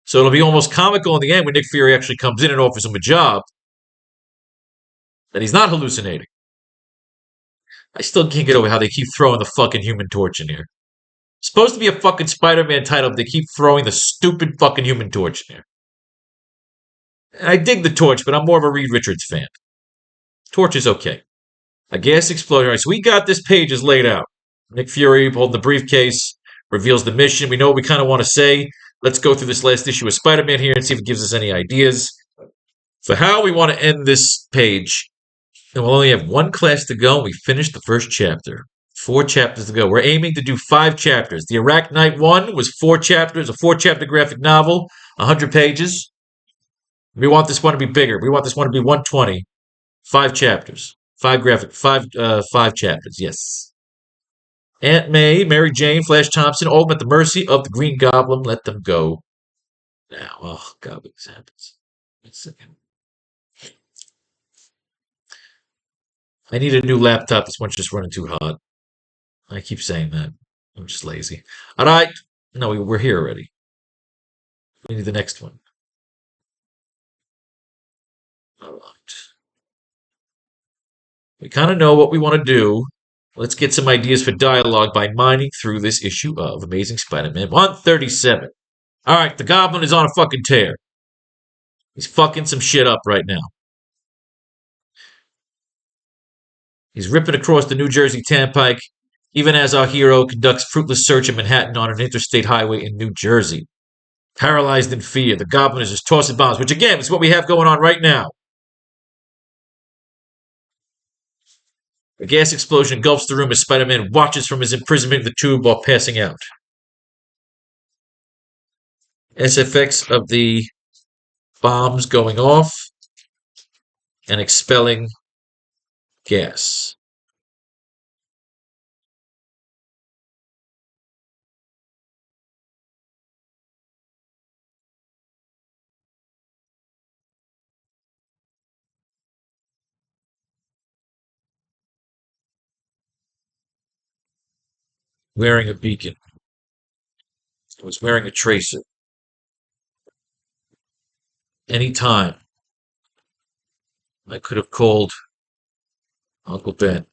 S1: So it'll be almost comical in the end when Nick Fury actually comes in and offers him a job that he's not hallucinating. I still can't get over how they keep throwing the fucking Human Torch in here. It's supposed to be a fucking Spider-Man title, but they keep throwing the stupid fucking Human Torch in here. And I dig the Torch, but I'm more of a Reed Richards fan. Torch is okay. A gas explosion. All right, so we got this page is laid out. Nick Fury holding the briefcase, reveals the mission. We know what we kind of want to say. Let's go through this last issue of Spider-Man here and see if it gives us any ideas for how we want to end this page. And we'll only have one class to go, and we finished the first chapter. 4 chapters to go. We're aiming to do 5 chapters. The AracKnight one was 4 chapters, a 4-chapter graphic novel, 100 pages. We want this one to be bigger. We want this one to be 120. 5 chapters. Five chapters, yes. Aunt May, Mary Jane, Flash Thompson, all of them at the mercy of the Green Goblin. Let them go. Now, oh, God, what happens? 1 second. I need a new laptop. This one's just running too hot. I keep saying that. I'm just lazy. All right. No, we're here already. We need the next one. All right. We kind of know what we want to do. Let's get some ideas for dialogue by mining through this issue of Amazing Spider-Man 137. All right, the Goblin is on a fucking tear. He's fucking some shit up right now. He's ripping across the New Jersey Turnpike, even as our hero conducts fruitless search in Manhattan on an interstate highway in New Jersey. Paralyzed in fear, the Goblin is just tossing bombs, which again is what we have going on right now. A gas explosion engulfs the room as Spider-Man watches from his imprisonment in the tube while passing out. SFX of the bombs going off and expelling gas. Wearing a beacon. I was wearing a tracer. Any time I could have called Uncle Ben.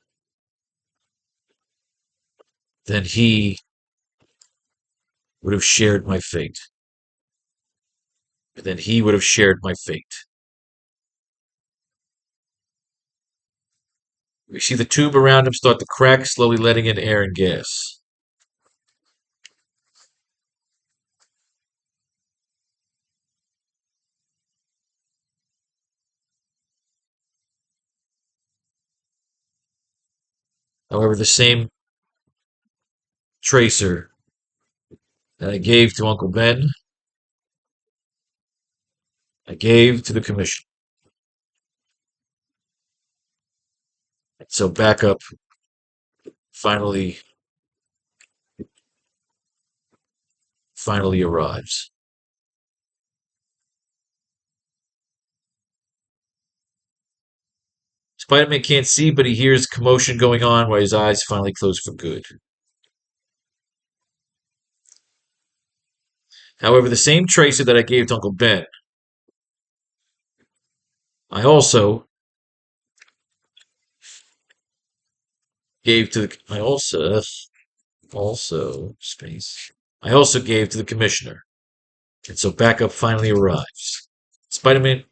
S1: Then he would have shared my fate. And then he would have shared my fate. We see the tube around him start to crack, slowly letting in air and gas. However, the same tracer that I gave to Uncle Ben, I gave to the commission. So backup finally arrives. Spider-Man can't see, but he hears commotion going on while his eyes finally close for good. However, the same tracer that I gave to Uncle Ben, I also gave to the I also gave to the commissioner. And so backup finally arrives. Spider-Man,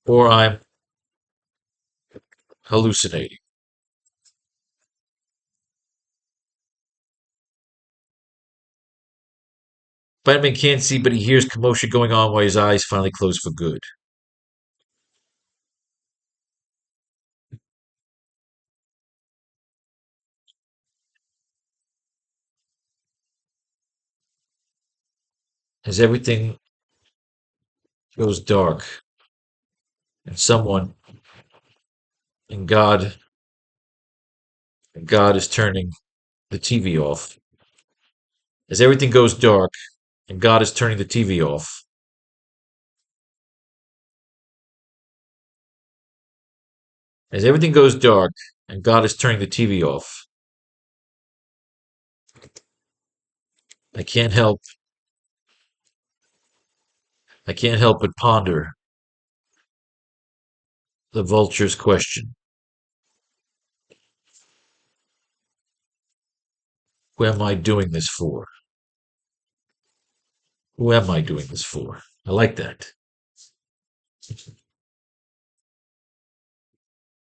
S1: or I'm hallucinating. Spider-Man can't see, but he hears commotion going on while his eyes finally close for good. As everything goes dark, and someone, and God is turning the TV off. As everything goes dark, and God is turning the TV off. As everything goes dark, and God is turning the TV off. I can't help but ponder the vulture's question. Who am I doing this for? Who am I doing this for? I like that.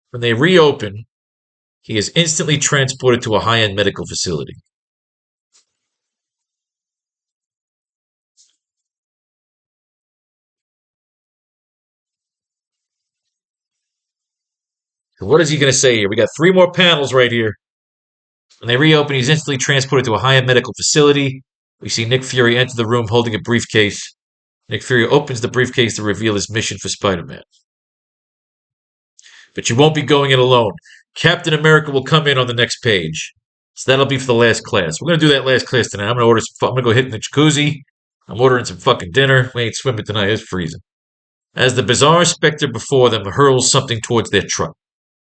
S1: When they reopen, he is instantly transported to a high-end medical facility. So what is he going to say here? We got 3 more panels right here. When they reopen, he's instantly transported to a high-end medical facility. We see Nick Fury enter the room holding a briefcase. Nick Fury opens the briefcase to reveal his mission for Spider-Man. But you won't be going in alone. Captain America will come in on the next page. So that'll be for the last class. We're going to do that last class tonight. I'm going to go hit in the jacuzzi. I'm ordering some fucking dinner. We ain't swimming tonight. It's freezing. As the bizarre specter before them hurls something towards their truck,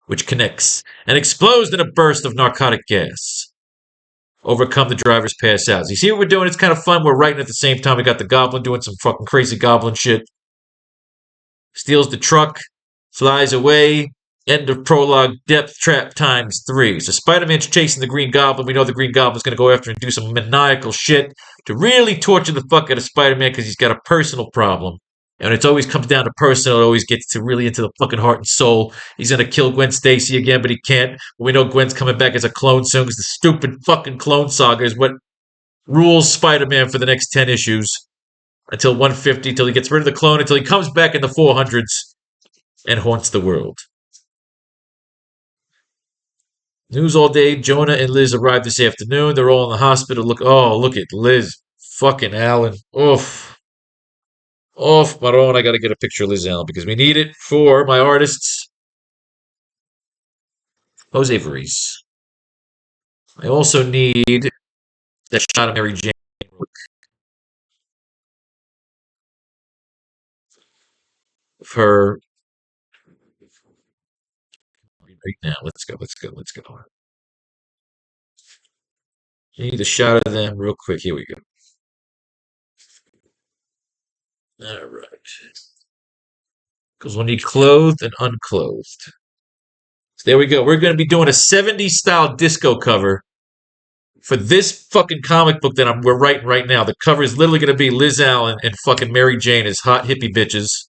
S1: which connects and explodes in a burst of narcotic gas. Overcome, the drivers pass out. So you see what we're doing? It's kind of fun. We're writing at the same time. We got the Goblin doing some fucking crazy Goblin shit. Steals the truck, flies away. End of prologue, depth trap ×3. So Spider-Man's chasing the Green Goblin. We know the Green Goblin's going to go after and do some maniacal shit to really torture the fuck out of Spider-Man because he's got a personal problem. And it always comes down to personal. It always gets to really into the fucking heart and soul. He's going to kill Gwen Stacy again, but he can't. We know Gwen's coming back as a clone soon because the stupid fucking clone saga is what rules Spider-Man for the next 10 issues. Until 150, till he gets rid of the clone, until he comes back in the 400s and haunts the world. News all day. Jonah and Liz arrived this afternoon. They're all in the hospital. Look at Liz. Fucking Allen. Oof. Maron, I gotta get a picture of Liz Allen because we need it for my artists. Jose Varese. I also need that shot of Mary Jane. Of her. Right now. Let's go. I need a shot of them real quick. Here we go. All right. Because we'll need clothed and unclothed. So there we go. We're going to be doing a 70s style disco cover for this fucking comic book that we're writing right now. The cover is literally going to be Liz Allen and fucking Mary Jane as hot hippie bitches.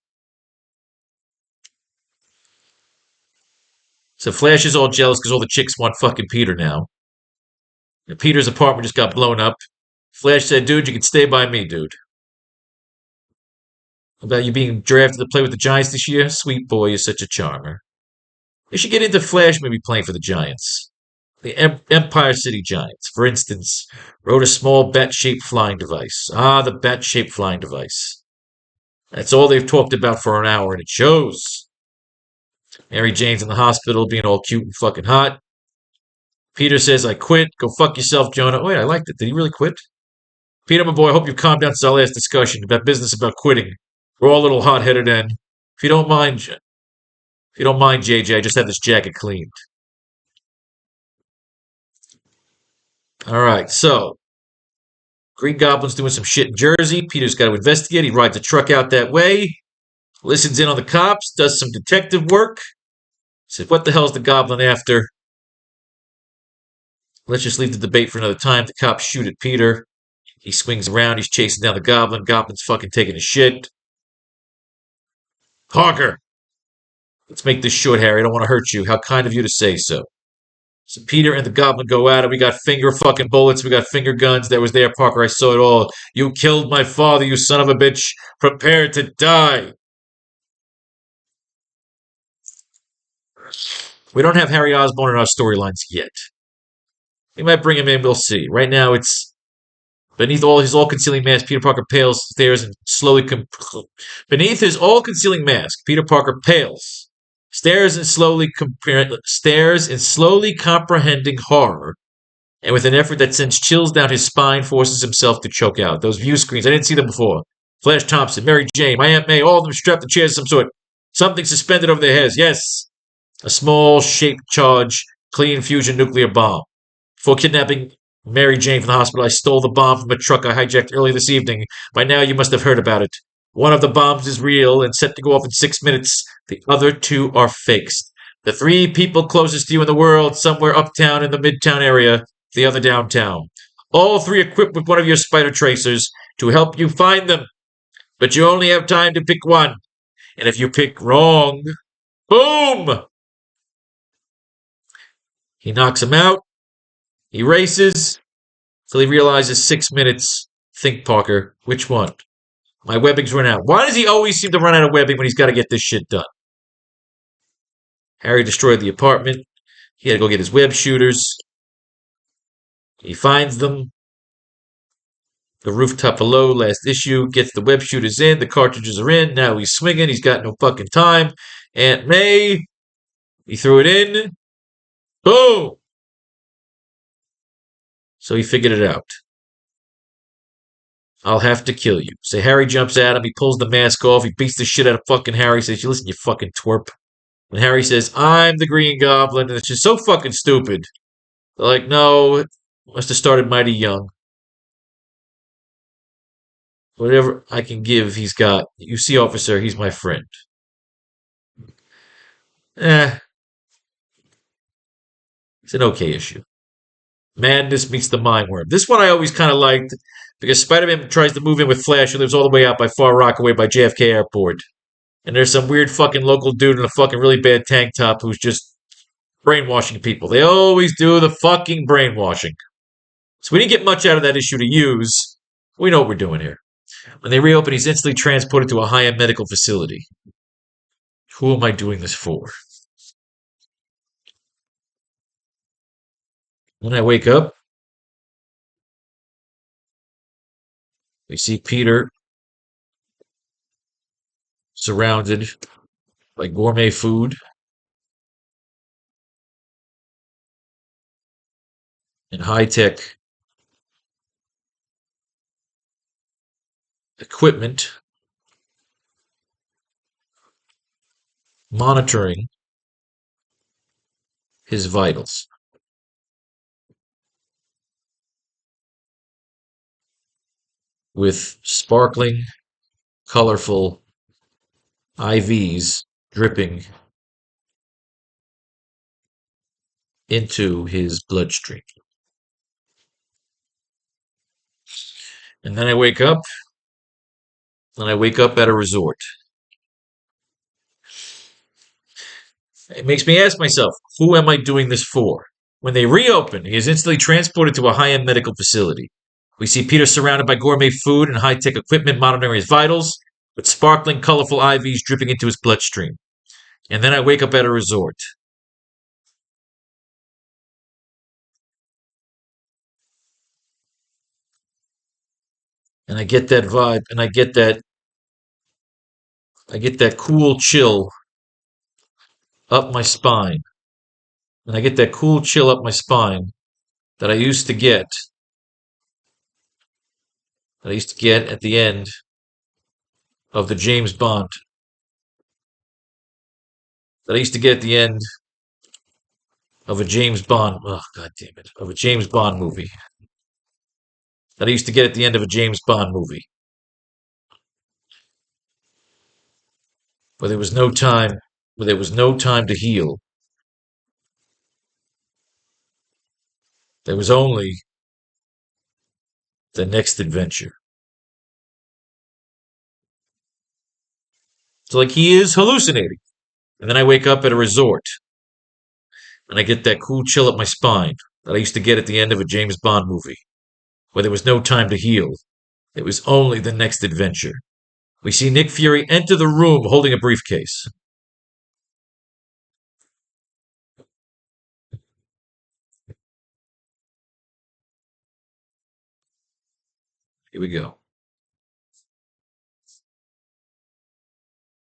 S1: So Flash is all jealous because all the chicks want fucking Peter now. And Peter's apartment just got blown up. Flash said, dude, you can stay by me, dude. About you being drafted to play with the Giants this year? Sweet boy, you're such a charmer. They should get into Flash maybe playing for the Giants. The Empire City Giants, for instance, wrote a small bat-shaped flying device. Ah, the bat-shaped flying device. That's all they've talked about for an hour, and it shows. Mary Jane's in the hospital being all cute and fucking hot. Peter says, I quit. Go fuck yourself, Jonah. Oh, yeah, I liked it. Did he really quit? Peter, my boy, I hope you've calmed down since our last discussion about business about quitting. We're all a little hot-headed, and if you don't mind, JJ, I just had this jacket cleaned. All right, so Green Goblin's doing some shit in Jersey. Peter's got to investigate. He rides a truck out that way, listens in on the cops, does some detective work. Says, what the hell's the Goblin after? Let's just leave the debate for another time. The cops shoot at Peter. He swings around. He's chasing down the Goblin. Goblin's fucking taking a shit. Parker! Let's make this short, Harry. I don't want to hurt you. How kind of you to say so. So Peter and the Goblin go at it. We got finger fucking bullets. We got finger guns. That was there, Parker. I saw it all. You killed my father, you son of a bitch. Prepare to die. We don't have Harry Osborn in our storylines yet. We might bring him in. We'll see. Right now, it's beneath all his all-concealing mask. Peter Parker pales, stares, and slowly. Beneath his all-concealing mask, Peter Parker pales, stares in slowly comprehending horror, and with an effort that sends chills down his spine, forces himself to choke out. Those view screens, I didn't see them before. Flash Thompson, Mary Jane, my Aunt May, all of them strapped to chairs of some sort. Something suspended over their heads. Yes. A small, shaped charge, clean fusion nuclear bomb. Before kidnapping Mary Jane from the hospital, I stole the bomb from a truck I hijacked early this evening. By now, you must have heard about it. One of the bombs is real and set to go off in 6 minutes. The other two are fakes. The 3 people closest to you in the world, somewhere uptown in the midtown area, the other downtown. All 3 equipped with one of your spider tracers to help you find them. But you only have time to pick one. And if you pick wrong, boom! He knocks him out. He races till he realizes 6 minutes. Think, Parker, which one? My webbing's run out. Why does he always seem to run out of webbing when he's got to get this shit done? Harry destroyed the apartment. He had to go get his web shooters. He finds them. The rooftop below, last issue, gets the web shooters in, the cartridges are in, now he's swinging, he's got no fucking time. Aunt May, he threw it in, boom! So he figured it out. I'll have to kill you. So Harry jumps at him, he pulls the mask off, he beats the shit out of fucking Harry, says, listen, you fucking twerp. And Harry says, I'm the Green Goblin, and it's just so fucking stupid. They're like, no, must have started mighty young. Whatever I can give, he's got. You see, officer, he's my friend. Eh, it's an okay issue. Madness meets the Mind Worm. This one I always kind of liked because Spider-Man tries to move in with Flash, who lives all the way out by Far Rockaway by JFK Airport. And there's some weird fucking local dude in a fucking really bad tank top who's just brainwashing people. They always do the fucking brainwashing. So we didn't get much out of that issue to use. We know what we're doing here. When they reopen, he's instantly transported to a high-end medical facility. Who am I doing this for? When I wake up, we see Peter surrounded by gourmet food and high-tech equipment monitoring his vitals. With sparkling, colorful IVs dripping into his bloodstream. And then I wake up, and I wake up at a resort. It makes me ask myself, who am I doing this for? When they reopen, he is instantly transported to a high-end medical facility. We see Peter surrounded by gourmet food and high-tech equipment monitoring his vitals, with sparkling, colorful IVs dripping into his bloodstream. And then I wake up at a resort. And I get that vibe, and I get that cool chill up my spine. And I get that cool chill up my spine that I used to get, at the end of the James Bond, that I used to get at the end of a James Bond, oh, god damn it, of a James Bond movie. That I used to get at the end of a James Bond movie. Where there was no time, where there was no time to heal. There was only the next adventure. So, like, he is hallucinating. And then I wake up at a resort. And I get that cool chill up my spine that I used to get at the end of a James Bond movie. Where there was no time to heal. It was only the next adventure. We see Nick Fury enter the room holding a briefcase. Here we go.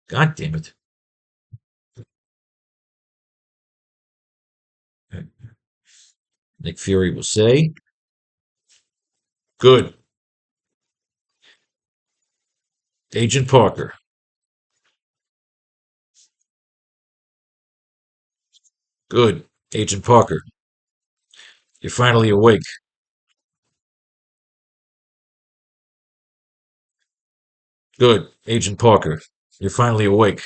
S1: God damn it. Nick Fury will say, good. Agent Parker. Good. Agent Parker. You're finally awake. Good. Agent Parker. You're finally awake.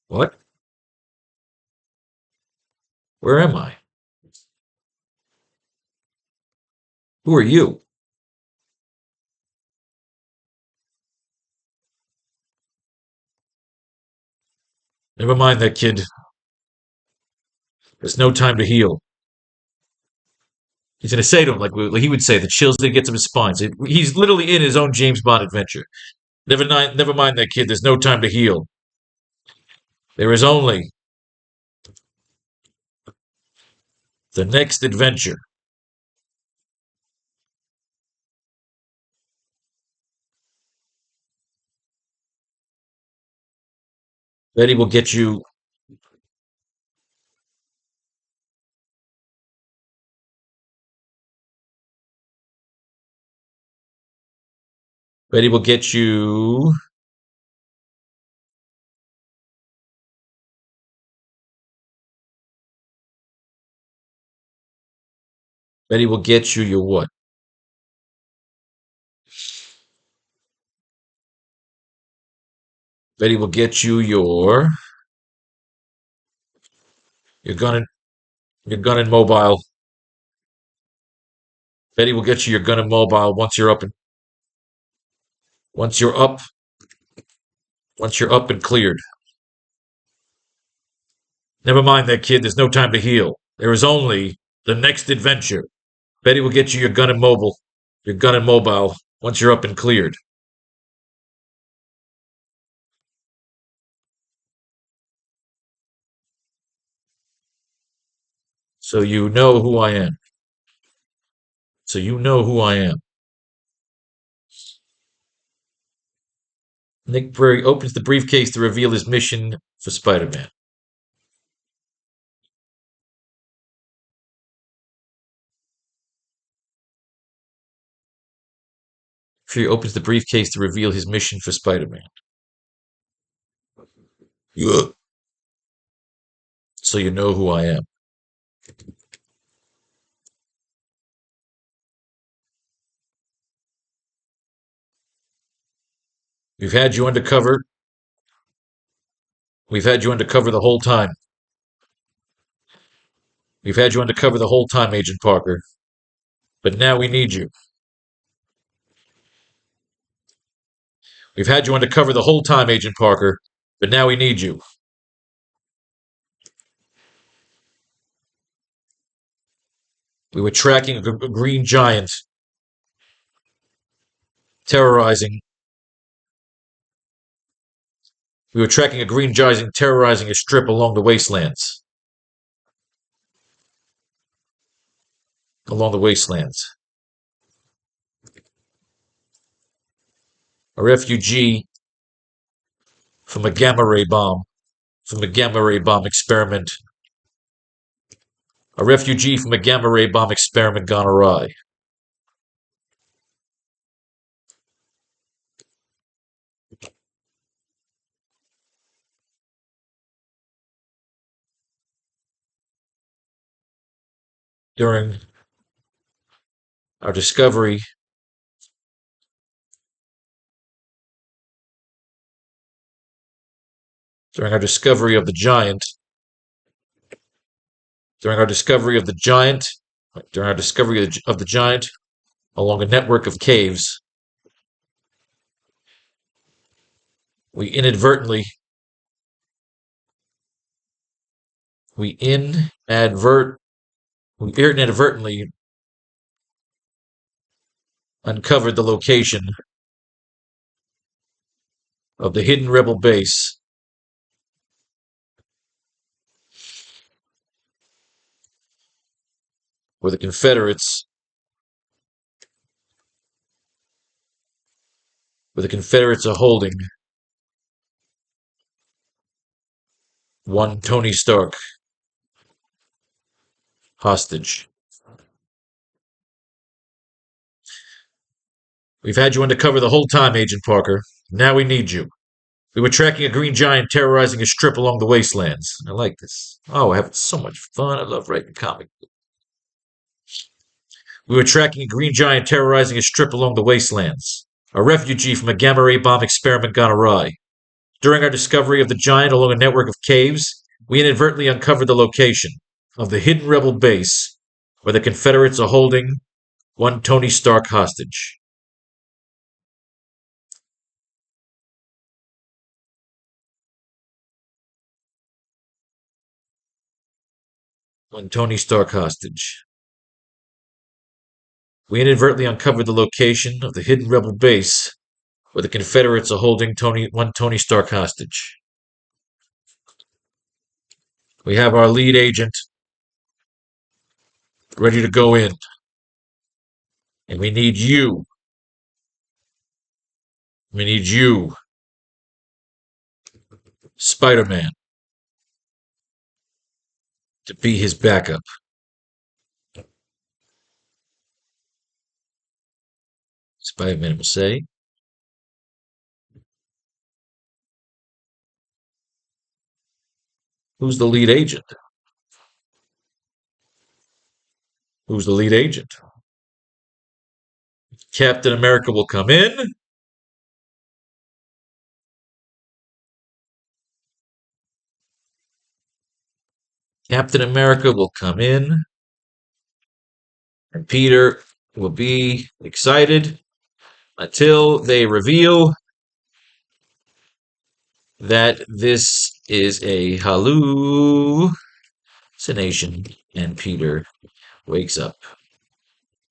S1: What? Where am I? Who are you? Never mind that kid. There's no time to heal. He's going to say to him, like he would say, the chills that he gets up his spine. So he's literally in his own James Bond adventure. Never mind that kid. There's no time to heal. There is only the next adventure. Betty will get you. Betty will get you. Betty will get you your what? Betty will get you your gun and mobile. Betty will get you your gun and mobile once you're up once you're up and cleared. Never mind that, kid. There's no time to heal. There is only the next adventure. Betty will get you your gun and mobile once you're up and cleared. So you know who I am. So you know who I am. Nick Fury opens the briefcase to reveal his mission for Spider-Man. Fury opens the briefcase to reveal his mission for Spider-Man. Yeah. So you know who I am. We've had you undercover. We've had you undercover the whole time. We've had you undercover the whole time, Agent Parker. But now we need you. We've had you undercover the whole time, Agent Parker. But now we need you. We were tracking a green giant terrorizing. We were tracking a green giant terrorizing a strip along the wastelands. Along the wastelands. A refugee from a gamma ray bomb. From a gamma ray bomb experiment. A refugee from a gamma ray bomb experiment gone awry. During our discovery during our discovery of the giant during our discovery of the giant during our discovery of the giant along a network of caves, we inadvertently we inadvertently uncovered the location of the hidden rebel base where the Confederates are holding one Tony Stark hostage. We've had you undercover the whole time, Agent Parker. Now we need you. We were tracking a green giant terrorizing a strip along the wastelands. I like this. Oh, I have so much fun. I love writing comics. We were tracking a green giant terrorizing a strip along the wastelands. A refugee from a gamma ray bomb experiment gone awry. During our discovery of the giant along a network of caves, we inadvertently uncovered the location of the hidden rebel base where the Confederates are holding one Tony Stark hostage. One Tony Stark hostage. We inadvertently uncovered the location of the hidden rebel base where the Confederates are holding one Tony Stark hostage. We have our lead agent ready to go in. And we need you. We need you Spider-Man to be his backup. Spider-Man will say, who's the lead agent? Who's the lead agent? Captain America will come in. Captain America will come in. And Peter will be excited until they reveal that this is a hallucination, and Peter wakes up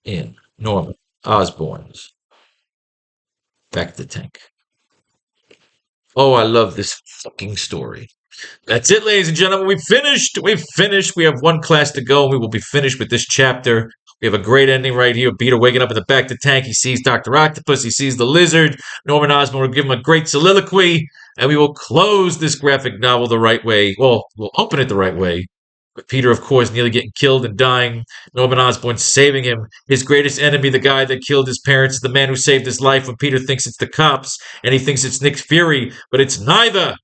S1: in Norman Osborn's back to the tank. Oh, I love this fucking story. That's it, ladies and gentlemen. We've finished. We've finished. We have one class to go, and we will be finished with this chapter. We have a great ending right here. Peter waking up in the back of the tank. He sees Dr. Octopus. He sees the lizard. Norman Osborn will give him a great soliloquy, and we will close this graphic novel the right way. Well, we'll open it the right way. With Peter, of course, nearly getting killed and dying. Norman Osborn saving him. His greatest enemy, the guy that killed his parents, is the man who saved his life when Peter thinks it's the cops, and he thinks it's Nick Fury, but it's neither.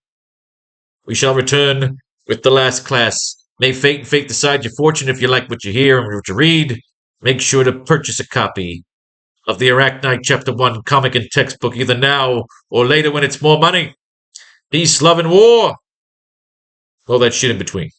S1: We shall return with the last class. May fate and fate decide your fortune. If you like what you hear and what you read, make sure to purchase a copy of the AracKnight Chapter 1 comic and textbook either now or later when it's more money. Peace, love, and war. All that shit in between.